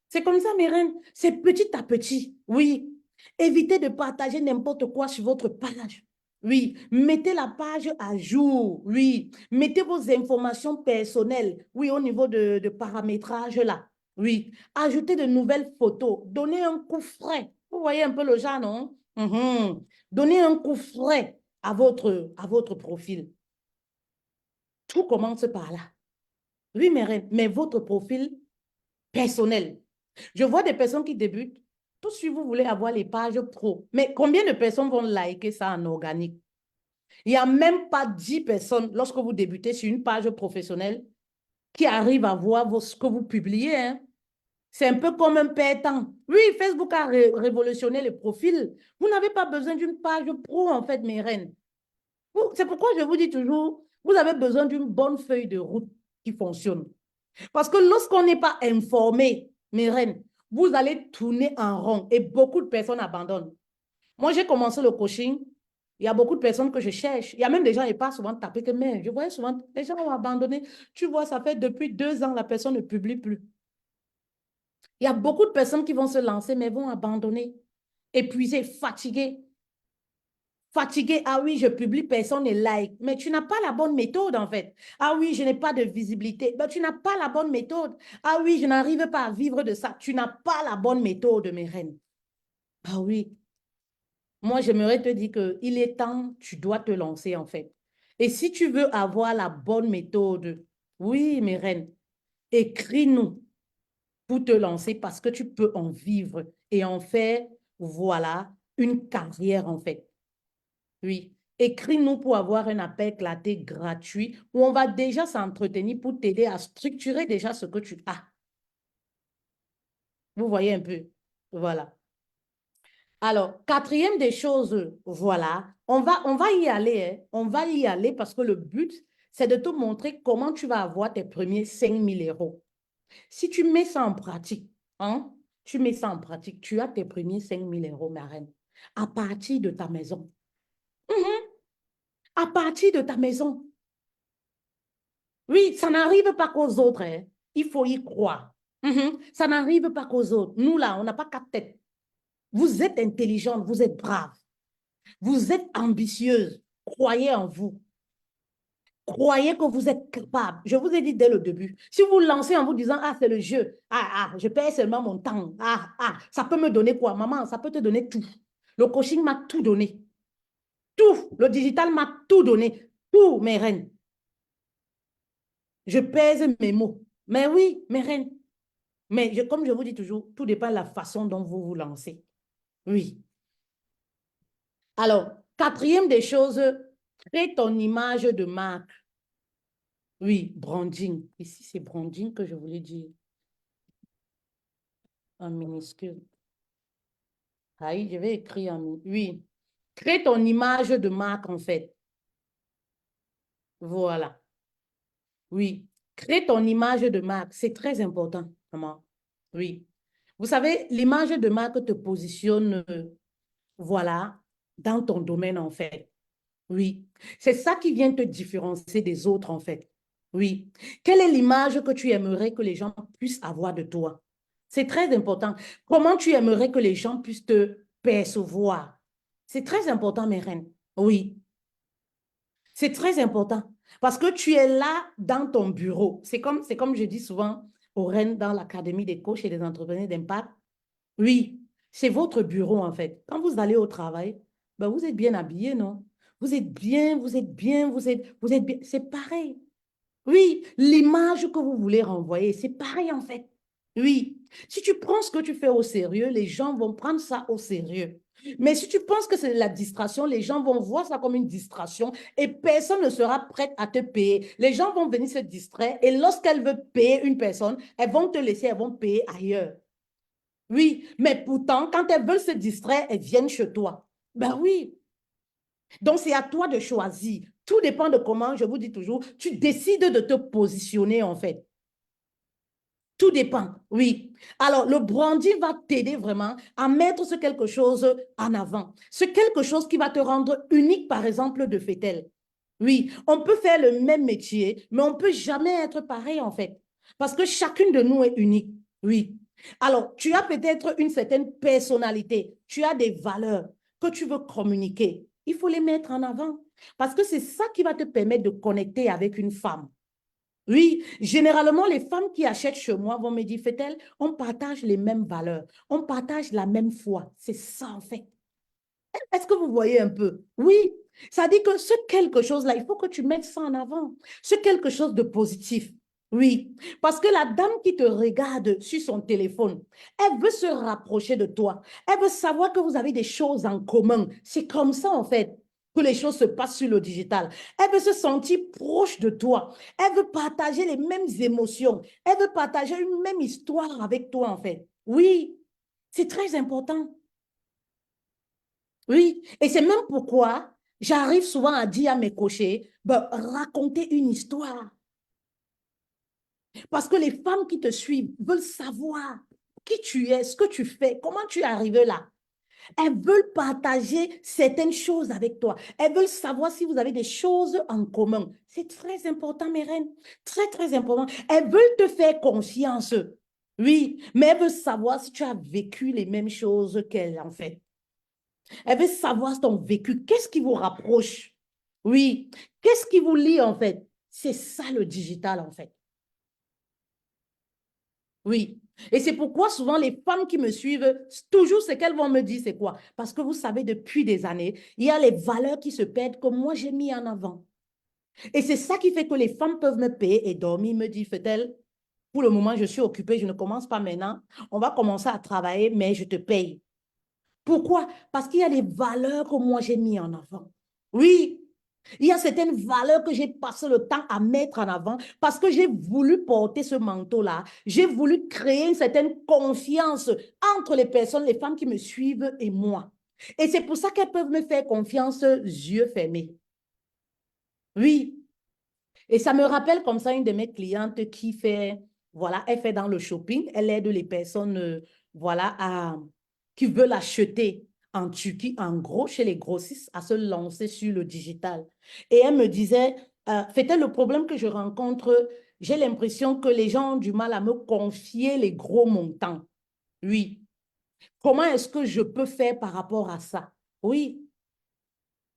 C'est comme ça, mes reines. C'est petit à petit. Oui. Évitez de partager n'importe quoi sur votre page. Oui. Mettez la page à jour. Oui. Mettez vos informations personnelles. Oui, au niveau de paramétrage là. Oui. Ajoutez de nouvelles photos. Donnez un coup frais. Vous voyez un peu le genre, non? Donnez un coup frais à votre profil. Tout commence par là. Oui, mes reines, mais votre profil personnel. Je vois des personnes qui débutent. Tout de suite, vous voulez avoir les pages pro. Mais combien de personnes vont liker ça en organique? Il n'y a même pas 10 personnes, lorsque vous débutez sur une page professionnelle, qui arrivent à voir ce que vous publiez. Hein. C'est un peu comme un père-temps. Oui, Facebook a révolutionné les profils. Vous n'avez pas besoin d'une page pro, en fait, mes reines. C'est pourquoi je vous dis toujours, vous avez besoin d'une bonne feuille de route qui fonctionne. Parce que lorsqu'on n'est pas informé, mes reines, vous allez tourner en rond et beaucoup de personnes abandonnent. Moi, j'ai commencé le coaching. Il y a beaucoup de personnes que je cherche. Il y a même des gens, ils pas souvent tapé que, mais je voyais souvent, les gens ont abandonné. Tu vois, ça fait depuis 2 ans, la personne ne publie plus. Il y a beaucoup de personnes qui vont se lancer, mais vont abandonner, épuisées, fatiguées. Fatiguées, ah oui, je publie, personne ne like. Mais tu n'as pas la bonne méthode, en fait. Ah oui, je n'ai pas de visibilité. Mais tu n'as pas la bonne méthode. Ah oui, je n'arrive pas à vivre de ça. Tu n'as pas la bonne méthode, mes reines. Ah oui. Moi, j'aimerais te dire qu'il est temps, tu dois te lancer, en fait. Et si tu veux avoir la bonne méthode, oui, mes reines, écris-nous pour te lancer parce que tu peux en vivre et en faire, voilà, une carrière, en fait. Oui. Écris-nous pour avoir un appel éclaté gratuit où on va déjà s'entretenir pour t'aider à structurer déjà ce que tu as. Vous voyez un peu? Voilà. Alors, quatrième des choses, voilà, on va y aller, hein. On va y aller parce que le but, c'est de te montrer comment tu vas avoir tes premiers 5 000 euros. Si tu mets ça en pratique, hein, tu mets ça en pratique, tu as tes premiers 5 000 euros, ma reine, à partir de ta maison. Mhm. À partir de ta maison. Oui, ça n'arrive pas qu'aux autres, hein. Il faut y croire. Mhm. Ça n'arrive pas qu'aux autres. Nous, là, on n'a pas 4 têtes. Vous êtes intelligente, vous êtes brave. Vous êtes ambitieuse. Croyez en vous. Croyez que vous êtes capable. Je vous ai dit dès le début. Si vous lancez en vous disant, ah, c'est le jeu. Ah, je paye seulement mon temps. Ça peut me donner quoi? Maman, ça peut te donner tout. Le coaching m'a tout donné. Tout. Le digital m'a tout donné. Tout, mes reines. Je pèse mes mots. Mais oui, mes reines. Mais comme je vous dis toujours, tout dépend de la façon dont vous vous lancez. Oui. Alors, quatrième des choses, crée ton image de marque. Oui, branding. Ici, c'est branding que je voulais dire en minuscule. Ah oui, je vais écrire en... Oui. Crée ton image de marque, en fait. Voilà. Oui. Crée ton image de marque. C'est très important, maman. Oui. Vous savez, l'image de marque te positionne, voilà, dans ton domaine, en fait. Oui. C'est ça qui vient te différencier des autres, en fait. Oui. Quelle est l'image que tu aimerais que les gens puissent avoir de toi? C'est très important. Comment tu aimerais que les gens puissent te percevoir? C'est très important, mes reines. Oui, c'est très important. Parce que tu es là dans ton bureau. C'est comme je dis souvent aux reines dans l'Académie des coachs et des entrepreneurs d'impact. Oui, c'est votre bureau, en fait. Quand vous allez au travail, ben, vous êtes bien habillé, non? Vous êtes bien, vous êtes bien, vous êtes bien. C'est pareil. Oui, l'image que vous voulez renvoyer, c'est pareil en fait. Oui, si tu prends ce que tu fais au sérieux, les gens vont prendre ça au sérieux. Mais si tu penses que c'est de la distraction, les gens vont voir ça comme une distraction et personne ne sera prêt à te payer. Les gens vont venir se distraire et lorsqu'elles veulent payer une personne, elles vont te laisser, elles vont payer ailleurs. Oui, mais pourtant, quand elles veulent se distraire, elles viennent chez toi. Ben oui, donc, c'est à toi de choisir. Tout dépend de comment, je vous dis toujours, tu décides de te positionner en fait. Tout dépend, oui. Alors, le branding va t'aider vraiment à mettre ce quelque chose en avant. Ce quelque chose qui va te rendre unique, par exemple, de Fétel. Oui, on peut faire le même métier, mais on ne peut jamais être pareil en fait. Parce que chacune de nous est unique. Oui. Alors, tu as peut-être une certaine personnalité, tu as des valeurs que tu veux communiquer. Il faut les mettre en avant. Parce que c'est ça qui va te permettre de connecter avec une femme. Oui, généralement, les femmes qui achètent chez moi vont me dire, Fétel, on partage les mêmes valeurs, on partage la même foi. C'est ça, en fait. Est-ce que vous voyez un peu? Oui, Ça dit que ce quelque chose-là, il faut que tu mettes ça en avant. Ce quelque chose de positif. Oui, parce que la dame qui te regarde sur son téléphone, elle veut se rapprocher de toi. Elle veut savoir que vous avez des choses en commun. C'est comme ça, en fait, que les choses se passent sur le digital. Elle veut se sentir proche de toi. Elle veut partager les mêmes émotions. Elle veut partager une même histoire avec toi, en fait. Oui, c'est très important. Oui, et c'est même pourquoi j'arrive souvent à dire à mes coachés, ben, raconter une histoire. Parce que les femmes qui te suivent veulent savoir qui tu es, ce que tu fais, comment tu es arrivé là. Elles veulent partager certaines choses avec toi. Elles veulent savoir si vous avez des choses en commun. C'est très important, mes reines. Très, très important. Elles veulent te faire confiance. Oui, mais elles veulent savoir si tu as vécu les mêmes choses qu'elles, en fait. Elle veut savoir ton vécu. Qu'est-ce qui vous rapproche? Oui. Qu'est-ce qui vous lie, en fait? C'est ça le digital, en fait. Oui. Et c'est pourquoi souvent les femmes qui me suivent, toujours ce qu'elles vont me dire, c'est quoi? Parce que vous savez, depuis des années, il y a les valeurs qui se perdent que moi j'ai mis en avant. Et c'est ça qui fait que les femmes peuvent me payer et dormir, me dire, fait-elle, pour le moment, je suis occupée, je ne commence pas maintenant. On va commencer à travailler, mais je te paye. Pourquoi? Parce qu'il y a des valeurs que moi j'ai mis en avant. Oui, il y a certaines valeurs que j'ai passé le temps à mettre en avant parce que j'ai voulu porter ce manteau-là. J'ai voulu créer une certaine confiance entre les personnes, les femmes qui me suivent et moi. Et c'est pour ça qu'elles peuvent me faire confiance yeux fermés. Oui. Et ça me rappelle comme ça une de mes clientes qui fait, voilà, elle fait dans le shopping, elle aide les personnes, voilà, qui veulent acheter en Turquie, en gros, chez les grossistes, à se lancer sur le digital. Et elle me disait, fait-elle le problème que je rencontre, j'ai l'impression que les gens ont du mal à me confier les gros montants. Oui. Comment est-ce que je peux faire par rapport à ça? Oui.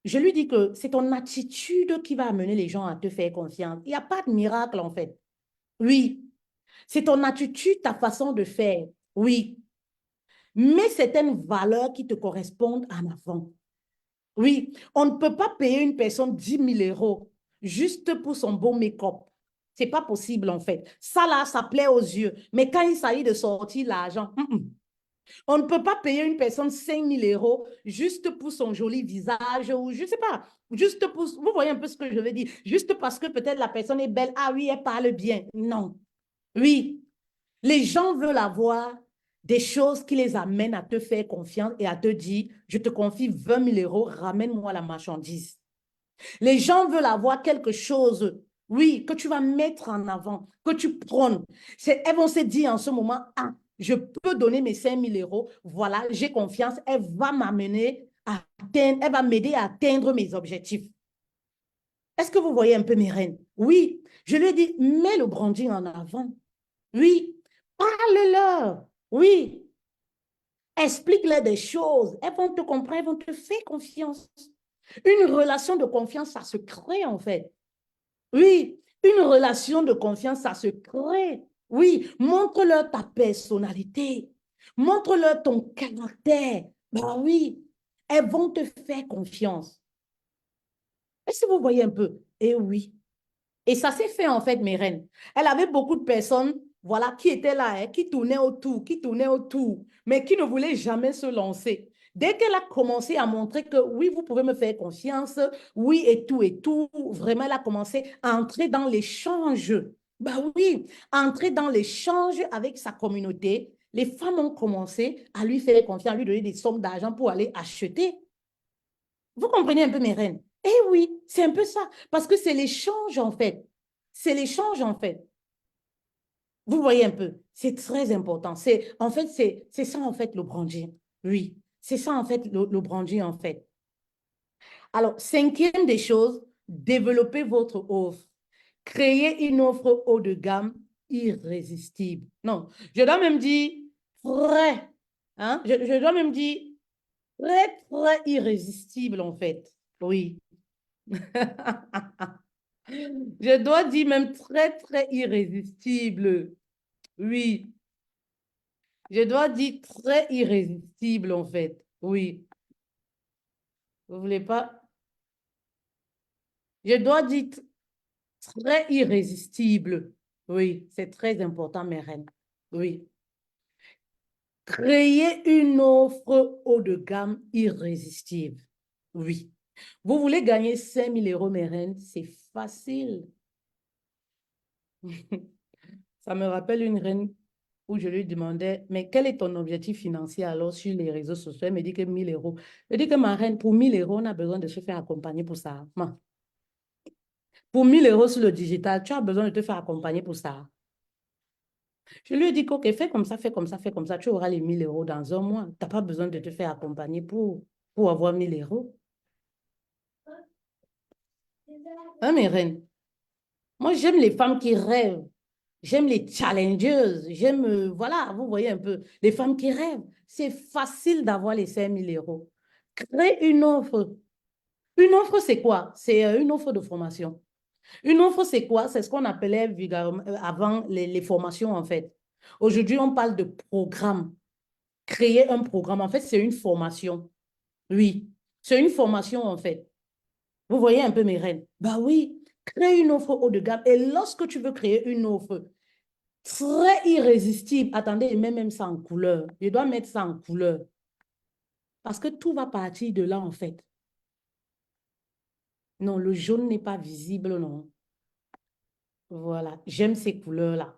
Je lui dis que c'est ton attitude qui va amener les gens à te faire confiance. Il n'y a pas de miracle, en fait. Oui, c'est ton attitude, ta façon de faire. Oui, mais certaines valeurs qui te correspondent en avant. Oui, on ne peut pas payer une personne 10 000 € juste pour son beau make-up. C'est pas possible, en fait. Ça, là, ça plaît aux yeux. Mais quand il s'agit de sortir l'argent, on ne peut pas payer une personne 5 000 € juste pour son joli visage ou je ne sais pas, juste pour, vous voyez un peu ce que je veux dire, juste parce que peut-être la personne est belle, ah oui, elle parle bien. Non. Oui, les gens veulent avoir des choses qui les amènent à te faire confiance et à te dire, je te confie 20 000 €, ramène-moi la marchandise. Les gens veulent avoir quelque chose, oui, que tu vas mettre en avant, que tu prônes. Elles vont se dire en ce moment, ah, je peux donner mes 5 000 €, voilà, j'ai confiance, elle va m'amener à atteindre, elle va m'aider à atteindre mes objectifs. Est-ce que vous voyez un peu mes reines? Oui, je lui ai dit, mets le branding en avant. Oui, parle-leur. Oui, explique-leur des choses. Elles vont te comprendre, elles vont te faire confiance. Une relation de confiance, ça se crée en fait. Oui, une relation de confiance, ça se crée. Oui, montre-leur ta personnalité. Montre-leur ton caractère. Ben oui, elles vont te faire confiance. Est-ce que vous voyez un peu? Eh oui. Et ça s'est fait en fait, mes reines. Elle avait beaucoup de personnes, voilà, qui étaient là, hein, qui tournaient autour, mais qui ne voulaient jamais se lancer. Dès qu'elle a commencé à montrer que oui, vous pouvez me faire confiance, oui, et tout, vraiment, elle a commencé à entrer dans l'échange. Ben oui, entrer dans l'échange avec sa communauté. Les femmes ont commencé à lui faire confiance, à lui donner des sommes d'argent pour aller acheter. Vous comprenez un peu mes reines? Eh oui, c'est un peu ça. Parce que c'est l'échange, en fait. C'est l'échange, en fait. Vous voyez un peu, c'est très important. En fait, c'est ça, en fait, le branding. Oui, c'est ça, en fait, le branding, en fait. Alors, cinquième des choses, développez votre offre. Créez une offre haut de gamme irrésistible. Non, je dois même dire très, hein? Je dois même dire très, très irrésistible, en fait. Oui. Je dois dire même très, très irrésistible. Oui, je dois dire très irrésistible en fait. Oui, vous voulez pas? Je dois dire très irrésistible. Oui, c'est très important, mes reines. Oui. Créer une offre haut de gamme irrésistible. Oui. Vous voulez gagner 5 000 euros, mes reines? C'est facile. Ça me rappelle une reine où je lui demandais, mais quel est ton objectif financier alors sur les réseaux sociaux? Elle me dit que 1 000 euros. Je dis que ma reine, pour 1 000 euros, on a besoin de se faire accompagner pour ça. Pour 1 000 euros sur le digital, tu as besoin de te faire accompagner pour ça. Je lui ai dit, OK, fais comme ça, fais comme ça, fais comme ça. Tu auras les 1 000 euros dans un mois. Tu n'as pas besoin de te faire accompagner pour avoir 1 000 euros. Hein, mes reines? Moi, j'aime les femmes qui rêvent. J'aime les challengers. J'aime, voilà, vous voyez un peu, les femmes qui rêvent. C'est facile d'avoir les 5 000 euros. Crée une offre. Une offre, c'est quoi? C'est une offre de formation. Une offre, c'est quoi? C'est ce qu'on appelait avant les formations, en fait. Aujourd'hui, on parle de programme. Créer un programme, en fait, c'est une formation. Oui, c'est une formation, en fait. Vous voyez un peu mes reines? Bah oui, crée une offre haut de gamme. Et lorsque tu veux créer une offre très irrésistible, attendez, je mets même ça en couleur. Je dois mettre ça en couleur. Parce que tout va partir de là, en fait. Non, le jaune n'est pas visible, non. Voilà, j'aime ces couleurs-là.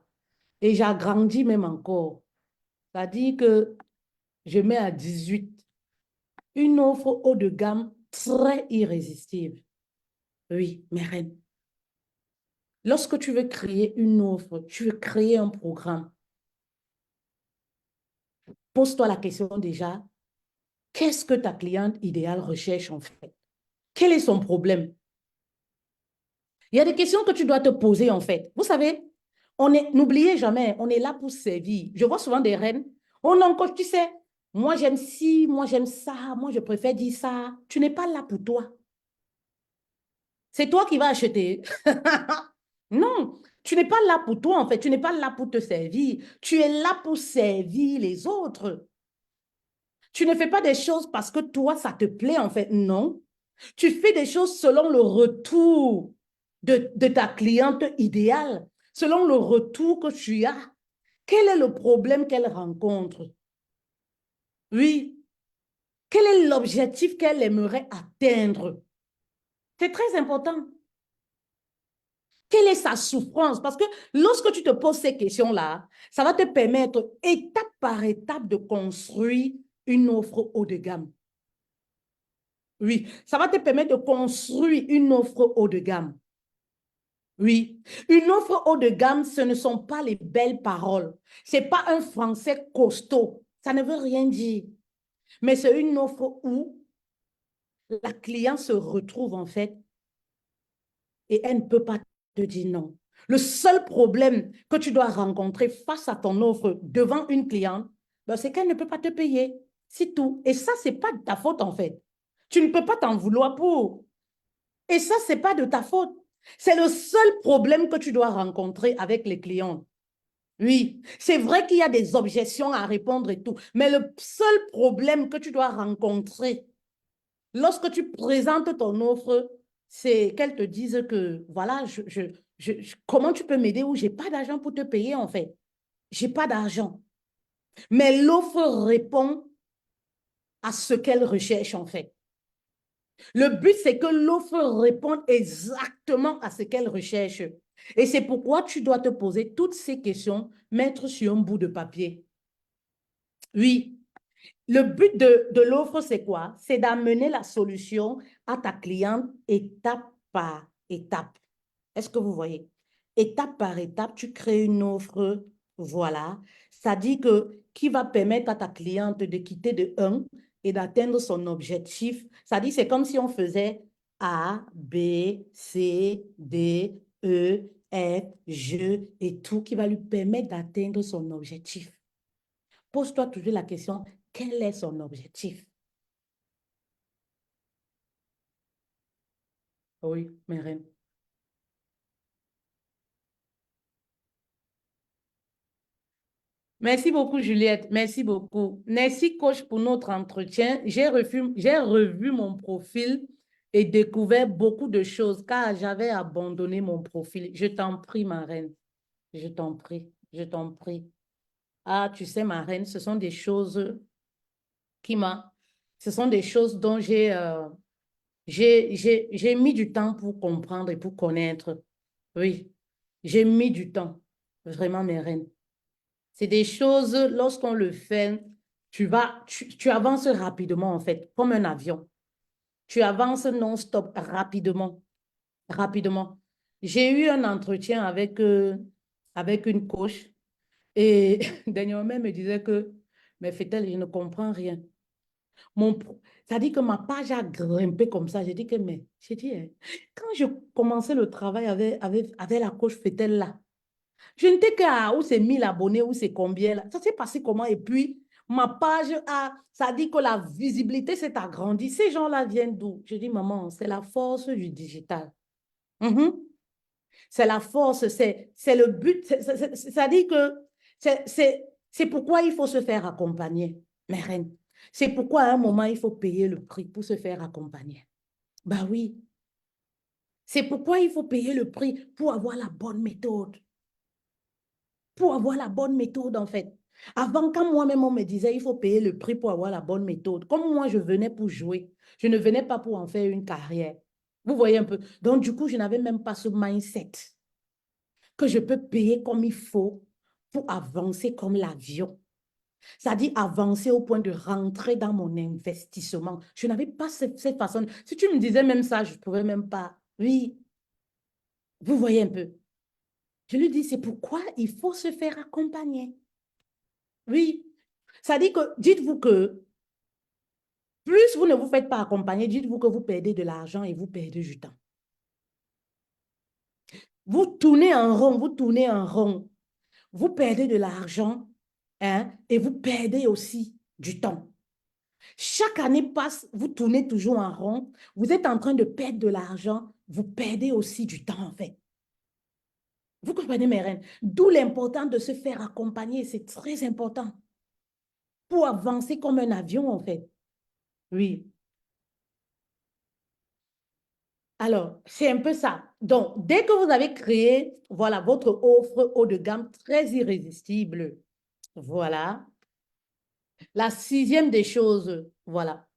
Et j'agrandis même encore. C'est-à-dire que je mets à 18 une offre haut de gamme très irrésistible. Oui, mes reines. Lorsque tu veux créer une offre, tu veux créer un programme, pose-toi la question déjà, qu'est-ce que ta cliente idéale recherche en fait? Quel est son problème? Il y a des questions que tu dois te poser en fait. Vous savez, n'oubliez jamais, on est là pour servir. Je vois souvent des reines, on encore, tu sais, moi j'aime ci, moi j'aime ça, moi je préfère dire ça. Tu n'es pas là pour toi. C'est toi qui vas acheter. Non, tu n'es pas là pour toi en fait, tu n'es pas là pour te servir. Tu es là pour servir les autres. Tu ne fais pas des choses parce que toi, ça te plaît en fait. Non. Tu fais des choses selon le retour de ta cliente idéale, selon le retour que tu as. Quel est le problème qu'elle rencontre? Oui. Quel est l'objectif qu'elle aimerait atteindre? C'est très important. Quelle est sa souffrance? Parce que lorsque tu te poses ces questions-là, ça va te permettre étape par étape de construire une offre haut de gamme. Oui, ça va te permettre de construire une offre haut de gamme. Oui, une offre haut de gamme, ce ne sont pas les belles paroles. Ce n'est pas un français costaud. Ça ne veut rien dire. Mais c'est une offre où la cliente se retrouve en fait et elle ne peut pas te dire non. Le seul problème que tu dois rencontrer face à ton offre devant une cliente, ben, c'est qu'elle ne peut pas te payer. C'est tout. Et ça, ce n'est pas de ta faute en fait. Tu ne peux pas t'en vouloir pour. Et ça, ce n'est pas de ta faute. C'est le seul problème que tu dois rencontrer avec les clients. Oui, c'est vrai qu'il y a des objections à répondre et tout, mais le seul problème que tu dois rencontrer lorsque tu présentes ton offre, c'est qu'elles te disent que, voilà, comment tu peux m'aider ou j'ai pas d'argent pour te payer en fait. J'ai pas d'argent. Mais l'offre répond à ce qu'elle recherche en fait. Le but, c'est que l'offre réponde exactement à ce qu'elle recherche. Et c'est pourquoi tu dois te poser toutes ces questions, mettre sur un bout de papier. Oui, le but de l'offre, c'est quoi? C'est d'amener la solution à ta cliente étape par étape. Est-ce que vous voyez? Étape par étape, tu crées une offre, voilà. Ça dit que qui va permettre à ta cliente de quitter de 1 et d'atteindre son objectif. Ça dit, c'est comme si on faisait A, B, C, D, E, F, G et tout qui va lui permettre d'atteindre son objectif. Pose-toi toujours la question, quel est son objectif? Oui, mes reines. Merci beaucoup, Juliette. Merci beaucoup. Merci, coach, pour notre entretien. J'ai revu mon profil et découvert beaucoup de choses car j'avais abandonné mon profil. Je t'en prie, ma reine. Je t'en prie. Je t'en prie. Ah, tu sais, ma reine, ce sont des choses qui m'a... Ce sont des choses dont j'ai mis du temps pour comprendre et pour connaître. Oui, j'ai mis du temps. Vraiment, mes reines. C'est des choses, lorsqu'on le fait, tu avances rapidement, en fait, comme un avion. Tu avances non-stop, rapidement, rapidement. J'ai eu un entretien avec une coach et dernièrement, elle me disait que, mais fait-elle, je ne comprends rien. Ça dit que ma page a grimpé comme ça. J'ai dit que, mais, j'ai dit, hein, quand je commençais le travail avec la coach fait-elle là, je n'étais qu'à où c'est 1000 abonnés, où c'est combien là. Ça s'est passé comment? Et puis, ma page ça dit que la visibilité s'est agrandie. Ces gens-là viennent d'où? Je dis, maman, c'est la force du digital. Mhm. C'est la force, c'est le but. Ça dit que c'est pourquoi il faut se faire accompagner, mes reines. C'est pourquoi à un moment, il faut payer le prix pour se faire accompagner. Bah oui. C'est pourquoi il faut payer le prix pour avoir la bonne méthode. Pour avoir la bonne méthode, en fait. Avant, quand moi-même, on me disait, il faut payer le prix pour avoir la bonne méthode. Comme moi, je venais pour jouer. Je ne venais pas pour en faire une carrière. Vous voyez un peu. Donc, du coup, je n'avais même pas ce mindset que je peux payer comme il faut pour avancer comme l'avion. C'est-à-dire avancer au point de rentrer dans mon investissement. Je n'avais pas cette façon. Si tu me disais même ça, je ne pourrais même pas. Oui, vous voyez un peu. Je lui dis, c'est pourquoi il faut se faire accompagner. Oui, ça dit que, dites-vous que plus vous ne vous faites pas accompagner, dites-vous que vous perdez de l'argent et vous perdez du temps. Vous tournez en rond, vous tournez en rond. Vous perdez de l'argent, hein, et vous perdez aussi du temps. Chaque année passe, vous tournez toujours en rond, vous êtes en train de perdre de l'argent, vous perdez aussi du temps, en fait. Vous comprenez, mes reines? D'où l'importance de se faire accompagner, c'est très important pour avancer comme un avion, en fait. Oui. Alors, c'est un peu ça. Donc, dès que vous avez créé, voilà, votre offre haut de gamme très irrésistible, voilà. La sixième des choses, voilà.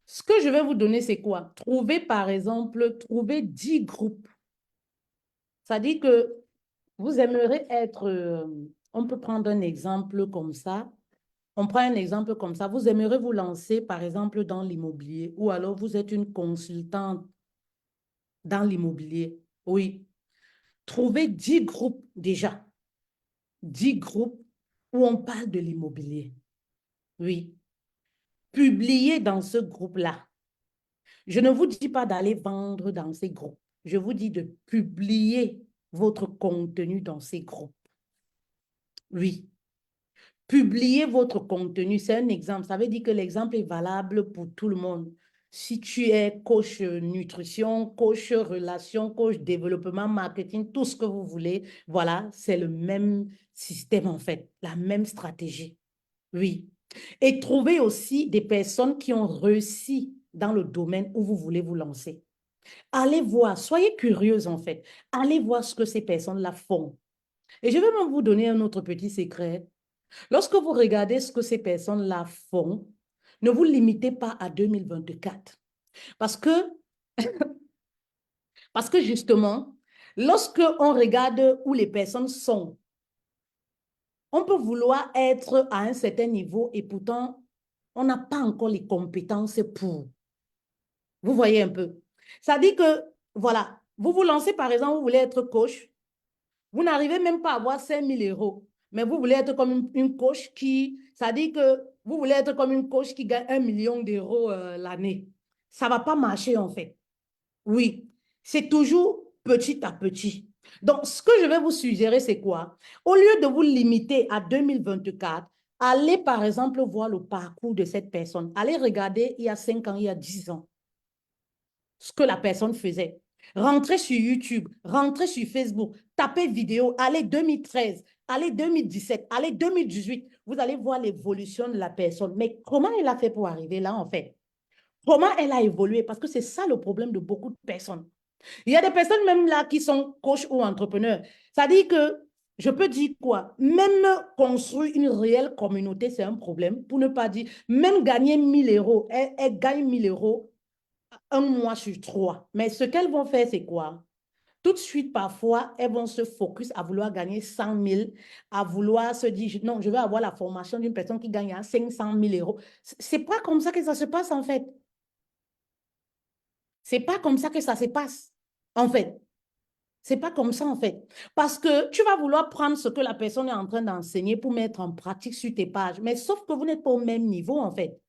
Ce que je vais vous donner, c'est quoi? Trouver, par exemple, trouver 10 groupes. Ça dit que vous aimeriez être, on peut prendre un exemple comme ça. On prend un exemple comme ça. Vous aimeriez vous lancer, par exemple, dans l'immobilier ou alors vous êtes une consultante dans l'immobilier. Oui. Trouvez 10 groupes déjà. 10 groupes où on parle de l'immobilier. Oui. Publiez dans ce groupe-là. Je ne vous dis pas d'aller vendre dans ces groupes. Je vous dis de publier votre contenu dans ces groupes. Oui. Publiez votre contenu. C'est un exemple. Ça veut dire que l'exemple est valable pour tout le monde. Si tu es coach nutrition, coach relation, coach développement, marketing, tout ce que vous voulez, voilà, c'est le même système en fait, la même stratégie. Oui. Et trouvez aussi des personnes qui ont réussi dans le domaine où vous voulez vous lancer. Allez voir, soyez curieuse en fait. Allez voir ce que ces personnes-là font. Et je vais même vous donner un autre petit secret. Lorsque vous regardez ce que ces personnes-là font, ne vous limitez pas à 2024. Parce que, parce que justement, lorsque on regarde où les personnes sont, on peut vouloir être à un certain niveau et pourtant, on n'a pas encore les compétences pour. Vous voyez un peu. Ça dit que, voilà, vous vous lancez par exemple, vous voulez être coach, vous n'arrivez même pas à avoir 5 000 euros, mais vous voulez être comme une coach qui, ça dit que vous voulez être comme une coach qui gagne 1 million d'euros l'année. Ça ne va pas marcher en fait. Oui, c'est toujours petit à petit. Donc, ce que je vais vous suggérer, c'est quoi? Au lieu de vous limiter à 2024, allez par exemple voir le parcours de cette personne. Allez regarder il y a 5 ans, il y a 10 ans, ce que la personne faisait. Rentrez sur YouTube, rentrez sur Facebook, tapez vidéo, allez 2013, allez 2017, allez 2018. Vous allez voir l'évolution de la personne. Mais comment elle a fait pour arriver là, en fait? Comment elle a évolué? Parce que c'est ça le problème de beaucoup de personnes. Il y a des personnes même là qui sont coachs ou entrepreneurs. Ça dit que, je peux dire quoi? Même construire une réelle communauté, c'est un problème. Pour ne pas dire, même gagner 1 000 euros, elle gagne 1 000 euros un mois sur 3. Mais ce qu'elles vont faire, c'est quoi? Tout de suite, parfois, elles vont se focus à vouloir gagner 100 000, à vouloir se dire, non, je vais avoir la formation d'une personne qui gagne à 500 000 euros. C'est pas comme ça que ça se passe, en fait. C'est pas comme ça que ça se passe, en fait. C'est pas comme ça, en fait. Parce que tu vas vouloir prendre ce que la personne est en train d'enseigner pour mettre en pratique sur tes pages. Mais sauf que vous n'êtes pas au même niveau, en fait.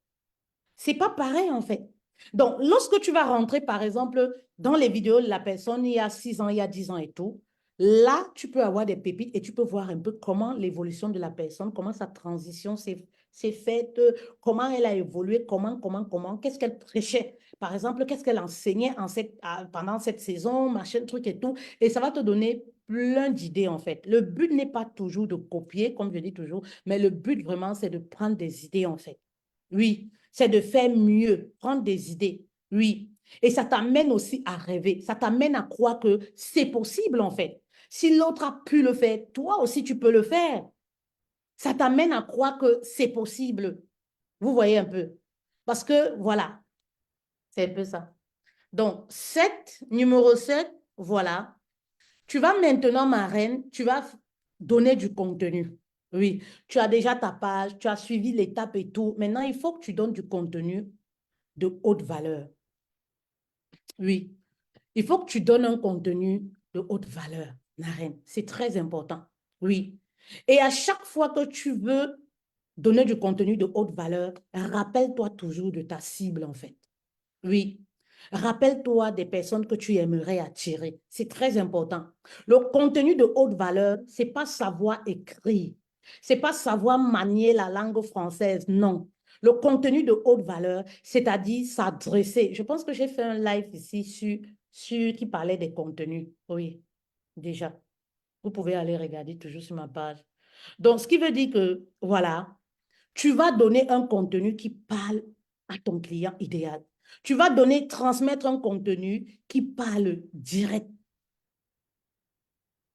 C'est pas pareil, en fait. Donc, lorsque tu vas rentrer, par exemple, dans les vidéos de la personne il y a 6 ans, il y a 10 ans et tout, là, tu peux avoir des pépites et tu peux voir un peu comment l'évolution de la personne, comment sa transition s'est faite, comment elle a évolué, comment, qu'est-ce qu'elle prêchait. Par exemple, qu'est-ce qu'elle enseignait pendant cette saison, machin, truc et tout. Et ça va te donner plein d'idées, en fait. Le but n'est pas toujours de copier, comme je dis toujours, mais le but vraiment, c'est de prendre des idées, en fait. Oui, c'est de faire mieux, prendre des idées. Oui. Et ça t'amène aussi à rêver. Ça t'amène à croire que c'est possible, en fait. Si l'autre a pu le faire, toi aussi, tu peux le faire. Ça t'amène à croire que c'est possible. Vous voyez un peu. Parce que, voilà, c'est un peu ça. Donc, numéro 7, voilà. Tu vas maintenant, ma reine, tu vas donner du contenu. Oui, tu as déjà ta page, tu as suivi l'étape et tout. Maintenant, il faut que tu donnes du contenu de haute valeur. Oui, il faut que tu donnes un contenu de haute valeur, ma reine. C'est très important. Oui. Et à chaque fois que tu veux donner du contenu de haute valeur, rappelle-toi toujours de ta cible, en fait. Oui. Rappelle-toi des personnes que tu aimerais attirer. C'est très important. Le contenu de haute valeur, c'est pas savoir écrire. C'est pas savoir manier la langue française. Non. Le contenu de haute valeur, c'est-à-dire s'adresser. Je pense que j'ai fait un live ici qui parlait des contenus. Oui, déjà. Vous pouvez aller regarder toujours sur ma page. Donc, ce qui veut dire que, voilà, tu vas donner un contenu qui parle à ton client idéal. Tu vas transmettre un contenu qui parle direct.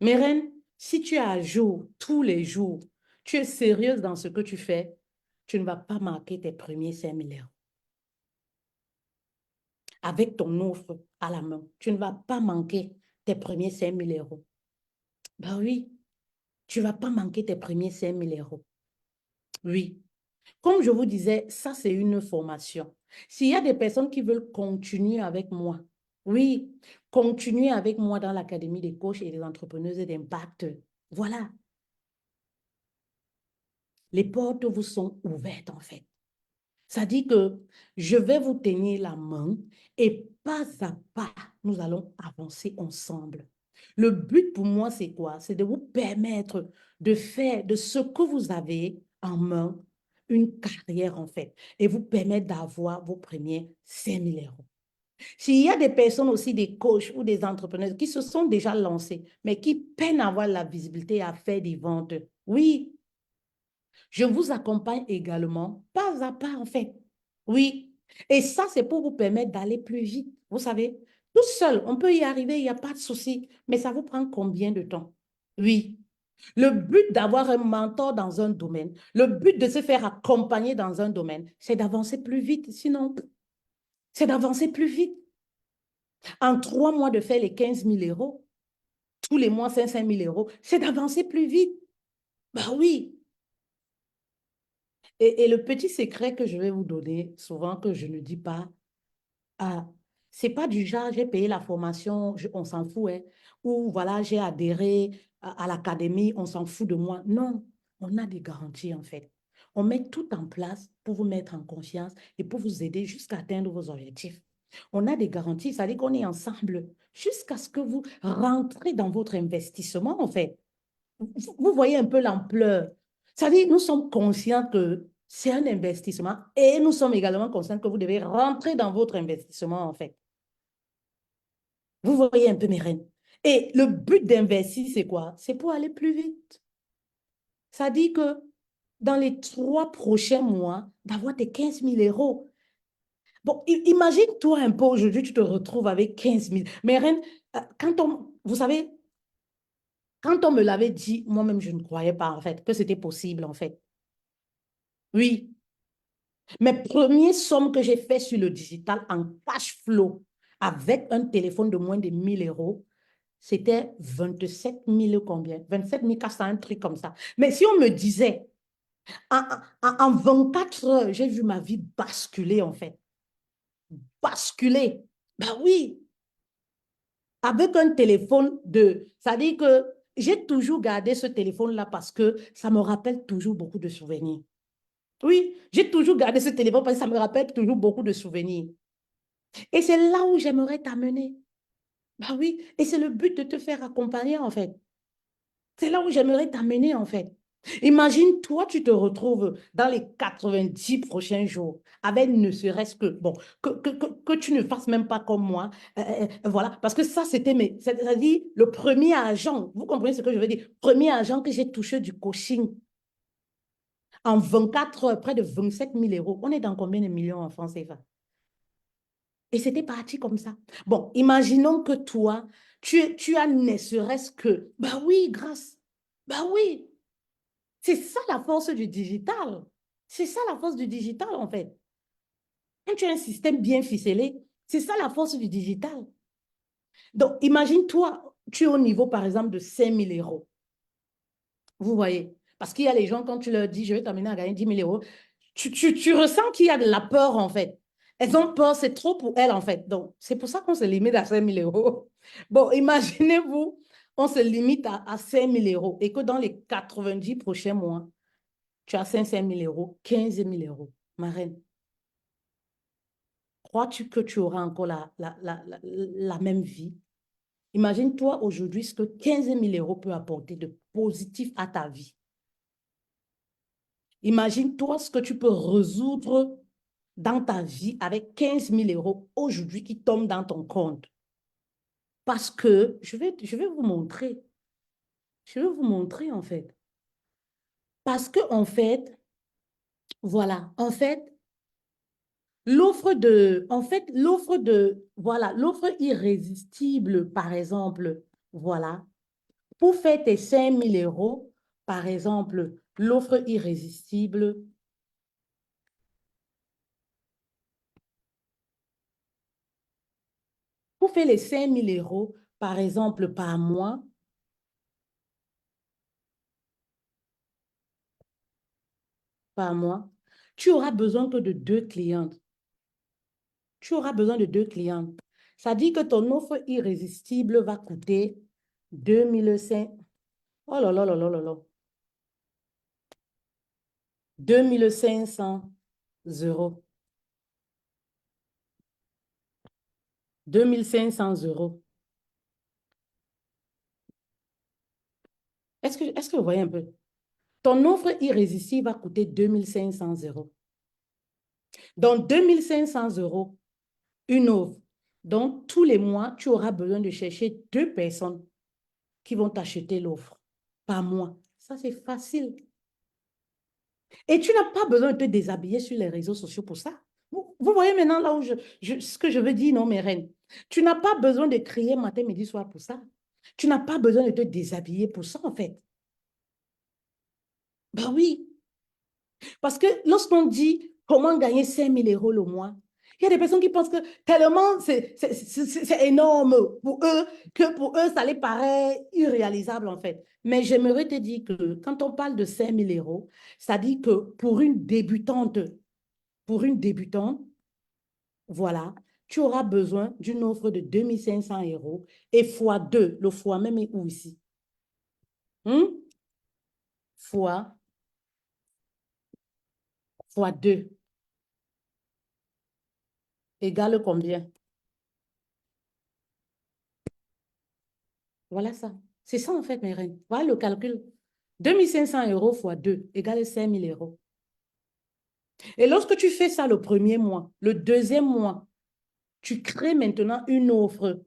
Mais reine, si tu es à jour tous les jours, tu es sérieuse dans ce que tu fais, tu ne vas pas marquer tes premiers 5 000 euros. Avec ton offre à la main, tu ne vas pas manquer tes premiers 5 000 euros. Ben oui, tu ne vas pas manquer tes premiers 5 000 euros. Oui. Comme je vous disais, ça, c'est une formation. S'il y a des personnes qui veulent continuer avec moi, oui, continuer avec moi dans l'Académie des coachs et des entrepreneuses d'impact, voilà, les portes vous sont ouvertes en fait. Ça dit que je vais vous tenir la main et pas à pas, nous allons avancer ensemble. Le but pour moi, c'est quoi? C'est de vous permettre de faire de ce que vous avez en main une carrière en fait et vous permettre d'avoir vos premiers 5 000 euros. S'il y a des personnes aussi, des coachs ou des entrepreneurs qui se sont déjà lancés, mais qui peinent à avoir la visibilité à faire des ventes, oui, je vous accompagne également, pas à pas en fait. Oui. Et ça, c'est pour vous permettre d'aller plus vite. Vous savez, tout seul, on peut y arriver, il n'y a pas de souci. Mais ça vous prend combien de temps? Oui. Le but d'avoir un mentor dans un domaine, le but de se faire accompagner dans un domaine, c'est d'avancer plus vite. Sinon, c'est d'avancer plus vite. En 3 mois, de faire les 15 000 euros, tous les mois, 5 000 euros, c'est d'avancer plus vite. Ben oui. Et le petit secret que je vais vous donner, souvent que je ne dis pas, ah, c'est pas du genre, j'ai payé la formation, on s'en fout, hein, ou voilà, j'ai adhéré à l'académie, on s'en fout de moi. Non, on a des garanties en fait. On met tout en place pour vous mettre en confiance et pour vous aider jusqu'à atteindre vos objectifs. On a des garanties, ça veut dire qu'on est ensemble jusqu'à ce que vous rentrez dans votre investissement en fait. Vous voyez un peu l'ampleur. Ça veut dire nous sommes conscients que c'est un investissement et nous sommes également conscients que vous devez rentrer dans votre investissement, en fait. Vous voyez un peu mes reines. Et le but d'investir, c'est quoi? C'est pour aller plus vite. Ça dit que dans les 3 prochains mois, d'avoir tes 15 000 euros. Bon, imagine-toi un peu aujourd'hui, tu te retrouves avec 15 000. Mais reine, vous savez, quand on me l'avait dit, moi-même, je ne croyais pas, en fait, que c'était possible, en fait. Oui, mes premières sommes que j'ai fait sur le digital en cash flow avec un téléphone de moins de 1 000 euros, c'était 27 000 combien? 27 400, un truc comme ça. Mais si on me disait, en 24 heures, j'ai vu ma vie basculer, en fait. Basculer. Ben oui, avec un téléphone de... Ça dit que j'ai toujours gardé ce téléphone-là parce que ça me rappelle toujours beaucoup de souvenirs. Oui, j'ai toujours gardé ce téléphone parce que ça me rappelle toujours beaucoup de souvenirs. Et c'est là où j'aimerais t'amener. Bah oui, et c'est le but de te faire accompagner en fait. C'est là où j'aimerais t'amener en fait. Imagine, toi, tu te retrouves dans les 90 prochains jours avec ne serait-ce que, bon, que tu ne fasses même pas comme moi. Voilà, parce que ça, c'était c'est-à-dire le premier argent. Vous comprenez ce que je veux dire? Premier argent que j'ai touché du coaching en 24 heures, près de 27 000 euros. On est dans combien de millions en France, Eva? Et c'était parti comme ça. Bon, imaginons que toi, tu as ne serait-ce que, bah oui, grâce. Bah oui, c'est ça la force du digital. C'est ça la force du digital, en fait. Quand tu as un système bien ficelé, c'est ça la force du digital. Donc, imagine-toi, tu es au niveau, par exemple, de 5 000 euros. Vous voyez? Parce qu'il y a les gens, quand tu leur dis, je vais t'amener à gagner 10 000 euros, tu ressens qu'il y a de la peur, en fait. Elles ont peur, c'est trop pour elles, en fait. Donc, c'est pour ça qu'on se limite à 5 000 euros. Bon, imaginez-vous, on se limite à 5 000 euros et que dans les 90 prochains mois, tu as 5 000 euros, 15 000 euros. Ma reine, crois-tu que tu auras encore la même vie? Imagine-toi aujourd'hui ce que 15 000 euros peut apporter de positif à ta vie. Imagine-toi ce que tu peux résoudre dans ta vie avec 15 000 euros aujourd'hui qui tombent dans ton compte. Parce que je vais vous montrer. Je vais vous montrer en fait. Parce que en fait, voilà, en fait, voilà, l'offre irrésistible, par exemple, voilà, pour faire tes 5 000 euros, par exemple, l'offre irrésistible, pour faire les 5 000 euros, par exemple, par mois, tu auras besoin que de 2 clientes. Tu auras besoin de 2 clientes. Ça dit que ton offre irrésistible va coûter 2 500. Oh là là là là là là. 2 500 euros. 2 500 euros. Est-ce que vous voyez un peu? Ton offre irrésistible va coûter 2 500 euros. Donc, 2 500 euros, une offre. Donc, tous les mois, tu auras besoin de chercher 2 personnes qui vont t'acheter l'offre par mois. Ça, c'est facile. Et tu n'as pas besoin de te déshabiller sur les réseaux sociaux pour ça. Vous voyez maintenant là où ce que je veux dire, non, mes reines. Tu n'as pas besoin de crier matin, midi, soir pour ça. Tu n'as pas besoin de te déshabiller pour ça, en fait. Ben oui, parce que lorsqu'on dit comment gagner 5 000 euros le mois, il y a des personnes qui pensent que tellement c'est énorme pour eux, que pour eux, ça les paraît irréalisable en fait. Mais j'aimerais te dire que quand on parle de 5 000 euros, ça dit que pour une débutante, voilà, tu auras besoin d'une offre de 2 500 euros et fois 2, le fois même est où ici? Hmm? Fois, fois 2 égale combien? Voilà ça. C'est ça, en fait, mes reines. Voilà le calcul. 2 500 euros fois 2 égale 5 000 euros. Et lorsque tu fais ça le premier mois, le deuxième mois, tu crées maintenant une offre.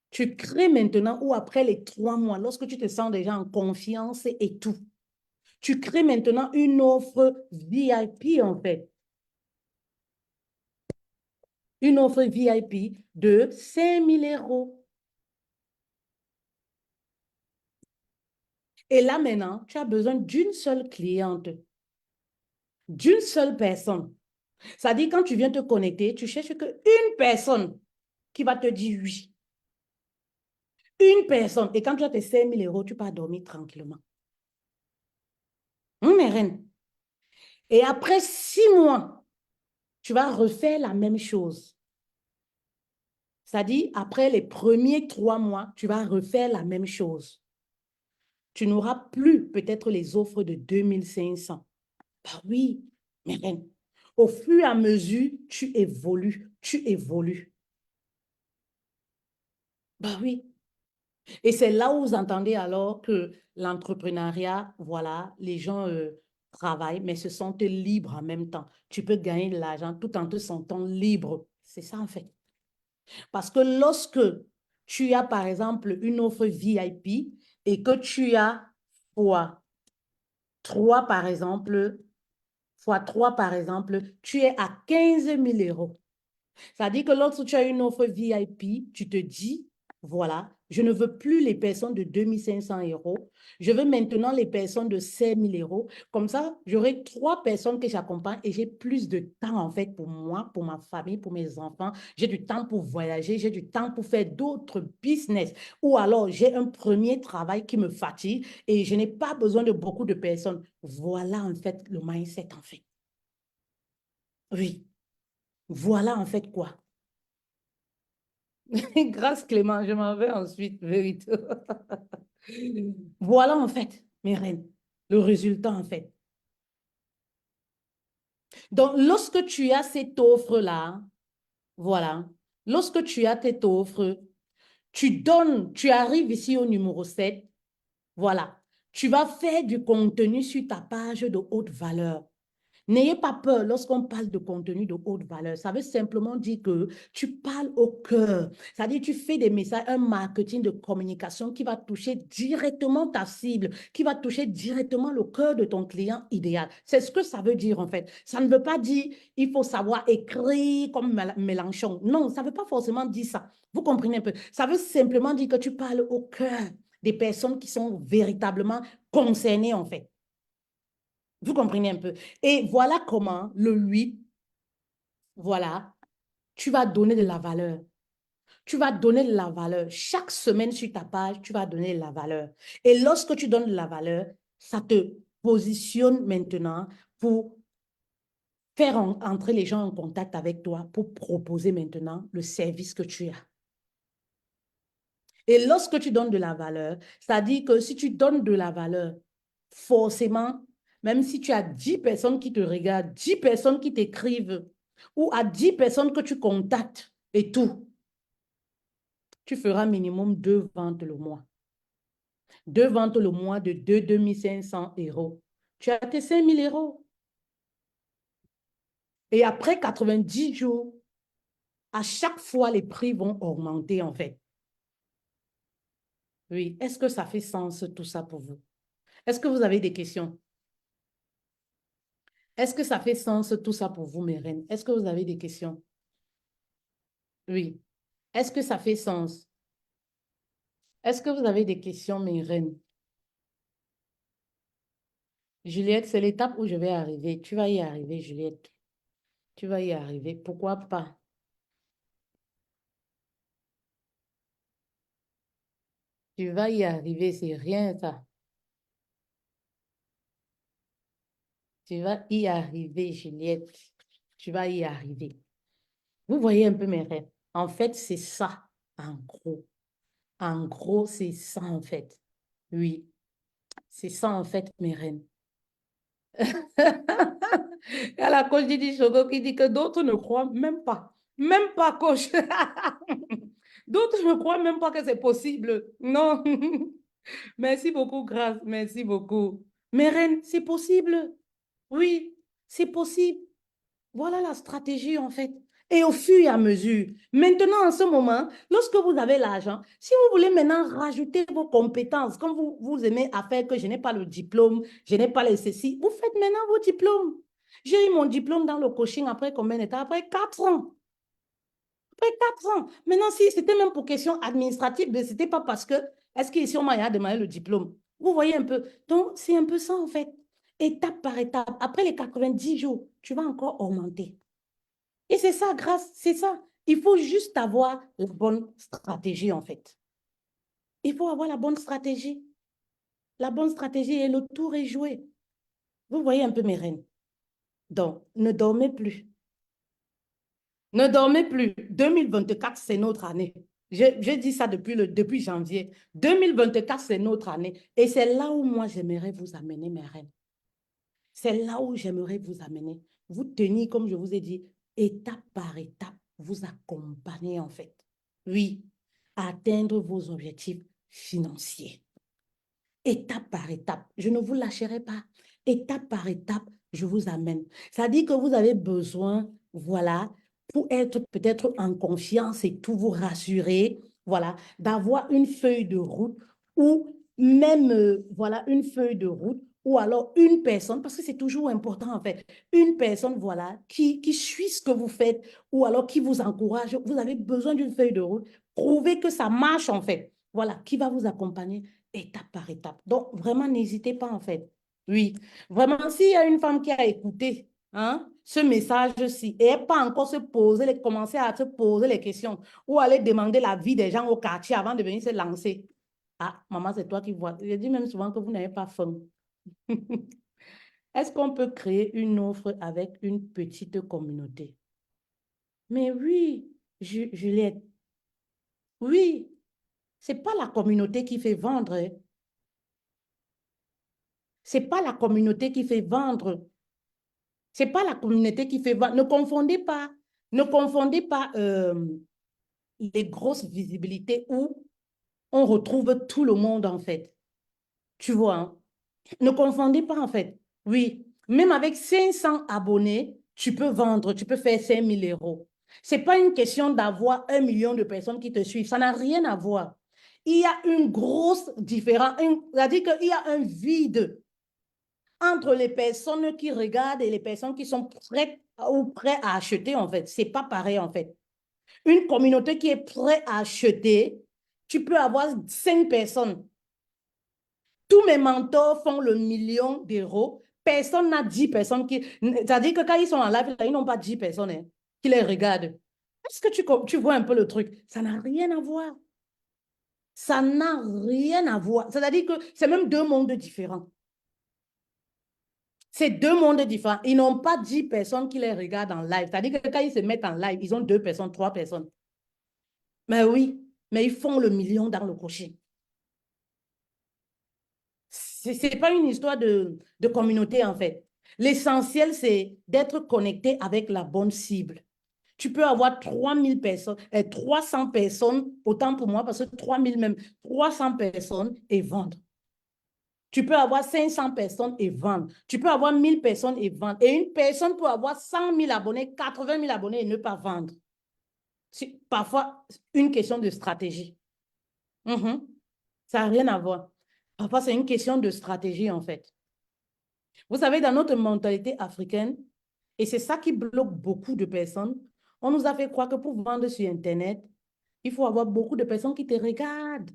Tu crées maintenant, ou après les 3 mois, lorsque tu te sens déjà en confiance et tout, tu crées maintenant une offre VIP, en fait. Une offre VIP de 5 000 €. Et là, maintenant, tu as besoin d'une seule cliente, d'une seule personne. C'est-à-dire, quand tu viens te connecter, tu cherches qu'une personne qui va te dire oui. Une personne. Et quand tu as tes 5 000 €, tu peux dormir tranquillement. Mes reines. Et après 6 mois, tu vas refaire la même chose. C'est-à-dire, après les premiers 3 mois, tu vas refaire la même chose. Tu n'auras plus peut-être les offres de 2 500. Bah oui, mes reines. Au fur et à mesure, tu évolues, tu évolues. Bah oui. Et c'est là où vous entendez alors que l'entrepreneuriat, voilà, les gens travaillent, mais se sentent libres en même temps. Tu peux gagner de l'argent tout en te sentant libre. C'est ça en fait. Parce que lorsque tu as, par exemple, une offre VIP et que tu as fois 3, par exemple, fois 3, par exemple, tu es à 15 000 €. C'est-à-dire que lorsque tu as une offre VIP, tu te dis, voilà, je ne veux plus les personnes de 2 500 €. Je veux maintenant les personnes de 5 000 €. Comme ça, j'aurai 3 personnes que j'accompagne et j'ai plus de temps, en fait, pour moi, pour ma famille, pour mes enfants. J'ai du temps pour voyager, j'ai du temps pour faire d'autres business. Ou alors, j'ai un premier travail qui me fatigue et je n'ai pas besoin de beaucoup de personnes. Voilà, en fait, le mindset, en fait. Oui, voilà, en fait, quoi. Grâce Clément, je m'en vais ensuite, vérité. Voilà en fait, mes reines, le résultat en fait. Donc, lorsque tu as cette offre-là, voilà, lorsque tu as cette offre, tu donnes, tu arrives ici au numéro 7. Voilà, tu vas faire du contenu sur ta page de haute valeur. N'ayez pas peur lorsqu'on parle de contenu de haute valeur. Ça veut simplement dire que tu parles au cœur. C'est-à-dire tu fais des messages, un marketing de communication qui va toucher directement ta cible, qui va toucher directement le cœur de ton client idéal. C'est ce que ça veut dire en fait. Ça ne veut pas dire il faut savoir écrire comme Mélenchon. Non, ça ne veut pas forcément dire ça. Vous comprenez un peu. Ça veut simplement dire que tu parles au cœur des personnes qui sont véritablement concernées en fait. Vous comprenez un peu. Et voilà comment, le 8, voilà, tu vas donner de la valeur. Tu vas donner de la valeur. Chaque semaine sur ta page, tu vas donner de la valeur. Et lorsque tu donnes de la valeur, ça te positionne maintenant pour faire entrer les gens en contact avec toi, pour proposer maintenant le service que tu as. Et lorsque tu donnes de la valeur, c'est-à-dire que si tu donnes de la valeur, forcément, même si tu as 10 personnes qui te regardent, 10 personnes qui t'écrivent, ou à 10 personnes que tu contactes et tout, tu feras minimum 2 ventes le mois. 2 ventes le mois de 2 500 €. Tu as tes 5 000 €. Et après 90 jours, à chaque fois, les prix vont augmenter en fait. Oui, est-ce que ça fait sens tout ça pour vous? Est-ce que vous avez des questions? Est-ce que ça fait sens tout ça pour vous, mes reines? Est-ce que vous avez des questions? Oui. Est-ce que ça fait sens? Est-ce que vous avez des questions, mes reines? Juliette, c'est l'étape où je vais arriver. Tu vas y arriver, Juliette. Tu vas y arriver. Pourquoi pas? Tu vas y arriver, c'est rien ça. Tu vas y arriver, Juliette. Tu vas y arriver. Vous voyez un peu mes rêves. En fait, c'est ça, en gros. En gros, c'est ça, en fait. Oui, c'est ça, en fait, mes reines. Il y a la coach Didi Chogo qui dit que d'autres ne croient même pas. Même pas, coach. D'autres ne croient même pas que c'est possible. Non. Merci beaucoup, Grâce. Merci beaucoup. Mais reine, c'est possible. Oui, c'est possible. Voilà la stratégie, en fait. Et au fur et à mesure, maintenant, en ce moment, lorsque vous avez l'argent, si vous voulez maintenant rajouter vos compétences, comme vous aimez à faire que je n'ai pas le diplôme, je n'ai pas les ceci, vous faites maintenant vos diplômes. J'ai eu mon diplôme dans le coaching après combien de temps? Après 4 ans. Après 4 ans. Maintenant, si c'était même pour question administrative, ce n'était pas parce que, est-ce qu'ici, on m'a demandé le diplôme? Vous voyez un peu. Donc, c'est un peu ça, en fait. Étape par étape. Après les 90 jours, tu vas encore augmenter. Et c'est ça, c'est ça. Il faut juste avoir la bonne stratégie, en fait. Il faut avoir la bonne stratégie. La bonne stratégie et le tour est joué. Vous voyez un peu mes reines. Donc, ne dormez plus. Ne dormez plus. 2024, c'est notre année. Je dis ça depuis janvier. 2024, c'est notre année. Et c'est là où moi, j'aimerais vous amener, mes reines. C'est là où j'aimerais vous amener. Vous tenir, comme je vous ai dit, étape par étape, vous accompagner, en fait. Oui, à atteindre vos objectifs financiers. Étape par étape. Je ne vous lâcherai pas. Étape par étape, je vous amène. Ça dit que vous avez besoin, voilà, pour être peut-être en confiance et tout vous rassurer, voilà, d'avoir une feuille de route ou même, voilà, une feuille de route ou alors une personne, parce que c'est toujours important en fait, une personne, voilà, qui suit ce que vous faites ou alors qui vous encourage. Vous avez besoin d'une feuille de route. Prouvez que ça marche en fait. Voilà, qui va vous accompagner étape par étape. Donc, vraiment, n'hésitez pas, en fait. Oui, vraiment, s'il y a une femme qui a écouté hein, ce message-ci et n'est pas encore commencer à se poser les questions ou aller demander l'avis des gens au quartier avant de venir se lancer. Ah, maman, c'est toi qui vois. Je dis même souvent que vous n'avez pas faim. Est-ce qu'on peut créer une offre avec une petite communauté? Mais oui, Juliette, oui, c'est pas la communauté qui fait vendre. Hein. C'est pas la communauté qui fait vendre. C'est pas la communauté qui fait vendre. Ne confondez pas les grosses visibilités où on retrouve tout le monde en fait. Tu vois, hein? Ne confondez pas en fait. Oui, même avec 500 abonnés, tu peux vendre, tu peux faire 5 000 euros. C'est pas une question d'avoir 1 million de personnes qui te suivent. Ça n'a rien à voir. Il y a une grosse différence. C'est-à-dire qu'il y a un vide entre les personnes qui regardent et les personnes qui sont prêtes ou prêts à acheter, en fait. C'est pas pareil, en fait. Une communauté qui est prête à acheter, tu peux avoir 5 personnes. Tous mes mentors font le 1 million d'euros. Personne n'a 10 personnes qui... C'est-à-dire que quand ils sont en live, ils n'ont pas 10 personnes hein, qui les regardent. Est-ce que tu vois un peu le truc? Ça n'a rien à voir. Ça n'a rien à voir. C'est-à-dire que c'est même deux mondes différents. C'est deux mondes différents. Ils n'ont pas 10 personnes qui les regardent en live. C'est-à-dire que quand ils se mettent en live, ils ont 2 personnes, 3 personnes. Mais oui, mais ils font le million dans le cocher. Ce n'est pas une histoire de communauté, en fait. L'essentiel, c'est d'être connecté avec la bonne cible. Tu peux avoir 3 000 personnes, 300 personnes, autant pour moi, parce que 3 000 même, 300 personnes et vendre. Tu peux avoir 500 personnes et vendre. Tu peux avoir 1 000 personnes et vendre. Et une personne peut avoir 100 000 abonnés, 80 000 abonnés et ne pas vendre. C'est parfois une question de stratégie. Mhm. Ça n'a rien à voir. Parfois, c'est une question de stratégie, en fait. Vous savez, dans notre mentalité africaine, et c'est ça qui bloque beaucoup de personnes, on nous a fait croire que pour vendre sur Internet, il faut avoir beaucoup de personnes qui te regardent.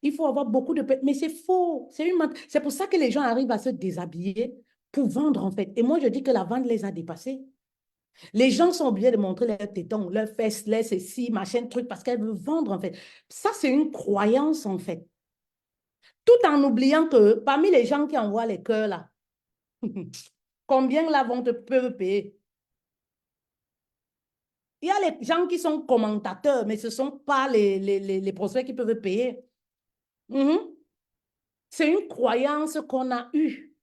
Il faut avoir beaucoup de... Mais c'est faux. C'est pour ça que les gens arrivent à se déshabiller pour vendre, en fait. Et moi, je dis que la vente les a dépassés. Les gens sont obligés de montrer leurs tétons, leurs fesses, leurs ceci, machin, truc, parce qu'elles veulent vendre, en fait. Ça, c'est une croyance, en fait. Tout en oubliant que parmi les gens qui envoient les cœurs, là, combien la vente peut payer? Il y a les gens qui sont commentateurs, mais ce ne sont pas les prospects qui peuvent payer. Mhm. C'est une croyance qu'on a eue.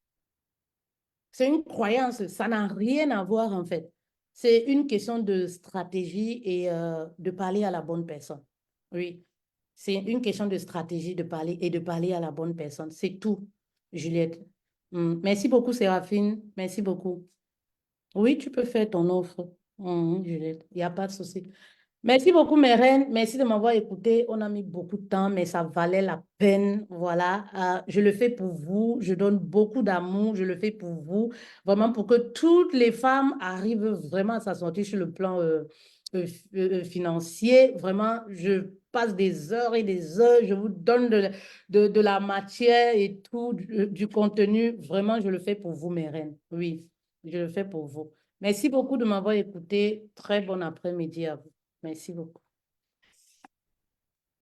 C'est une croyance. Ça n'a rien à voir, en fait. C'est une question de stratégie et de parler à la bonne personne. Oui. C'est une question de stratégie de parler et de parler à la bonne personne. C'est tout, Juliette. Merci beaucoup, Séraphine. Merci beaucoup. Oui, tu peux faire ton offre, Juliette. Il n'y a pas de souci. Merci beaucoup, mes reines. Merci de m'avoir écouté. On a mis beaucoup de temps, mais ça valait la peine. Voilà. Je le fais pour vous. Je donne beaucoup d'amour. Je le fais pour vous. Vraiment pour que toutes les femmes arrivent vraiment à s'assortir sur le plan financier, vraiment, je passe des heures et des heures, je vous donne de la matière et tout, du contenu. Vraiment, je le fais pour vous, mes reines. Oui, je le fais pour vous. Merci beaucoup de m'avoir écouté. Très bon après-midi à vous. Merci beaucoup.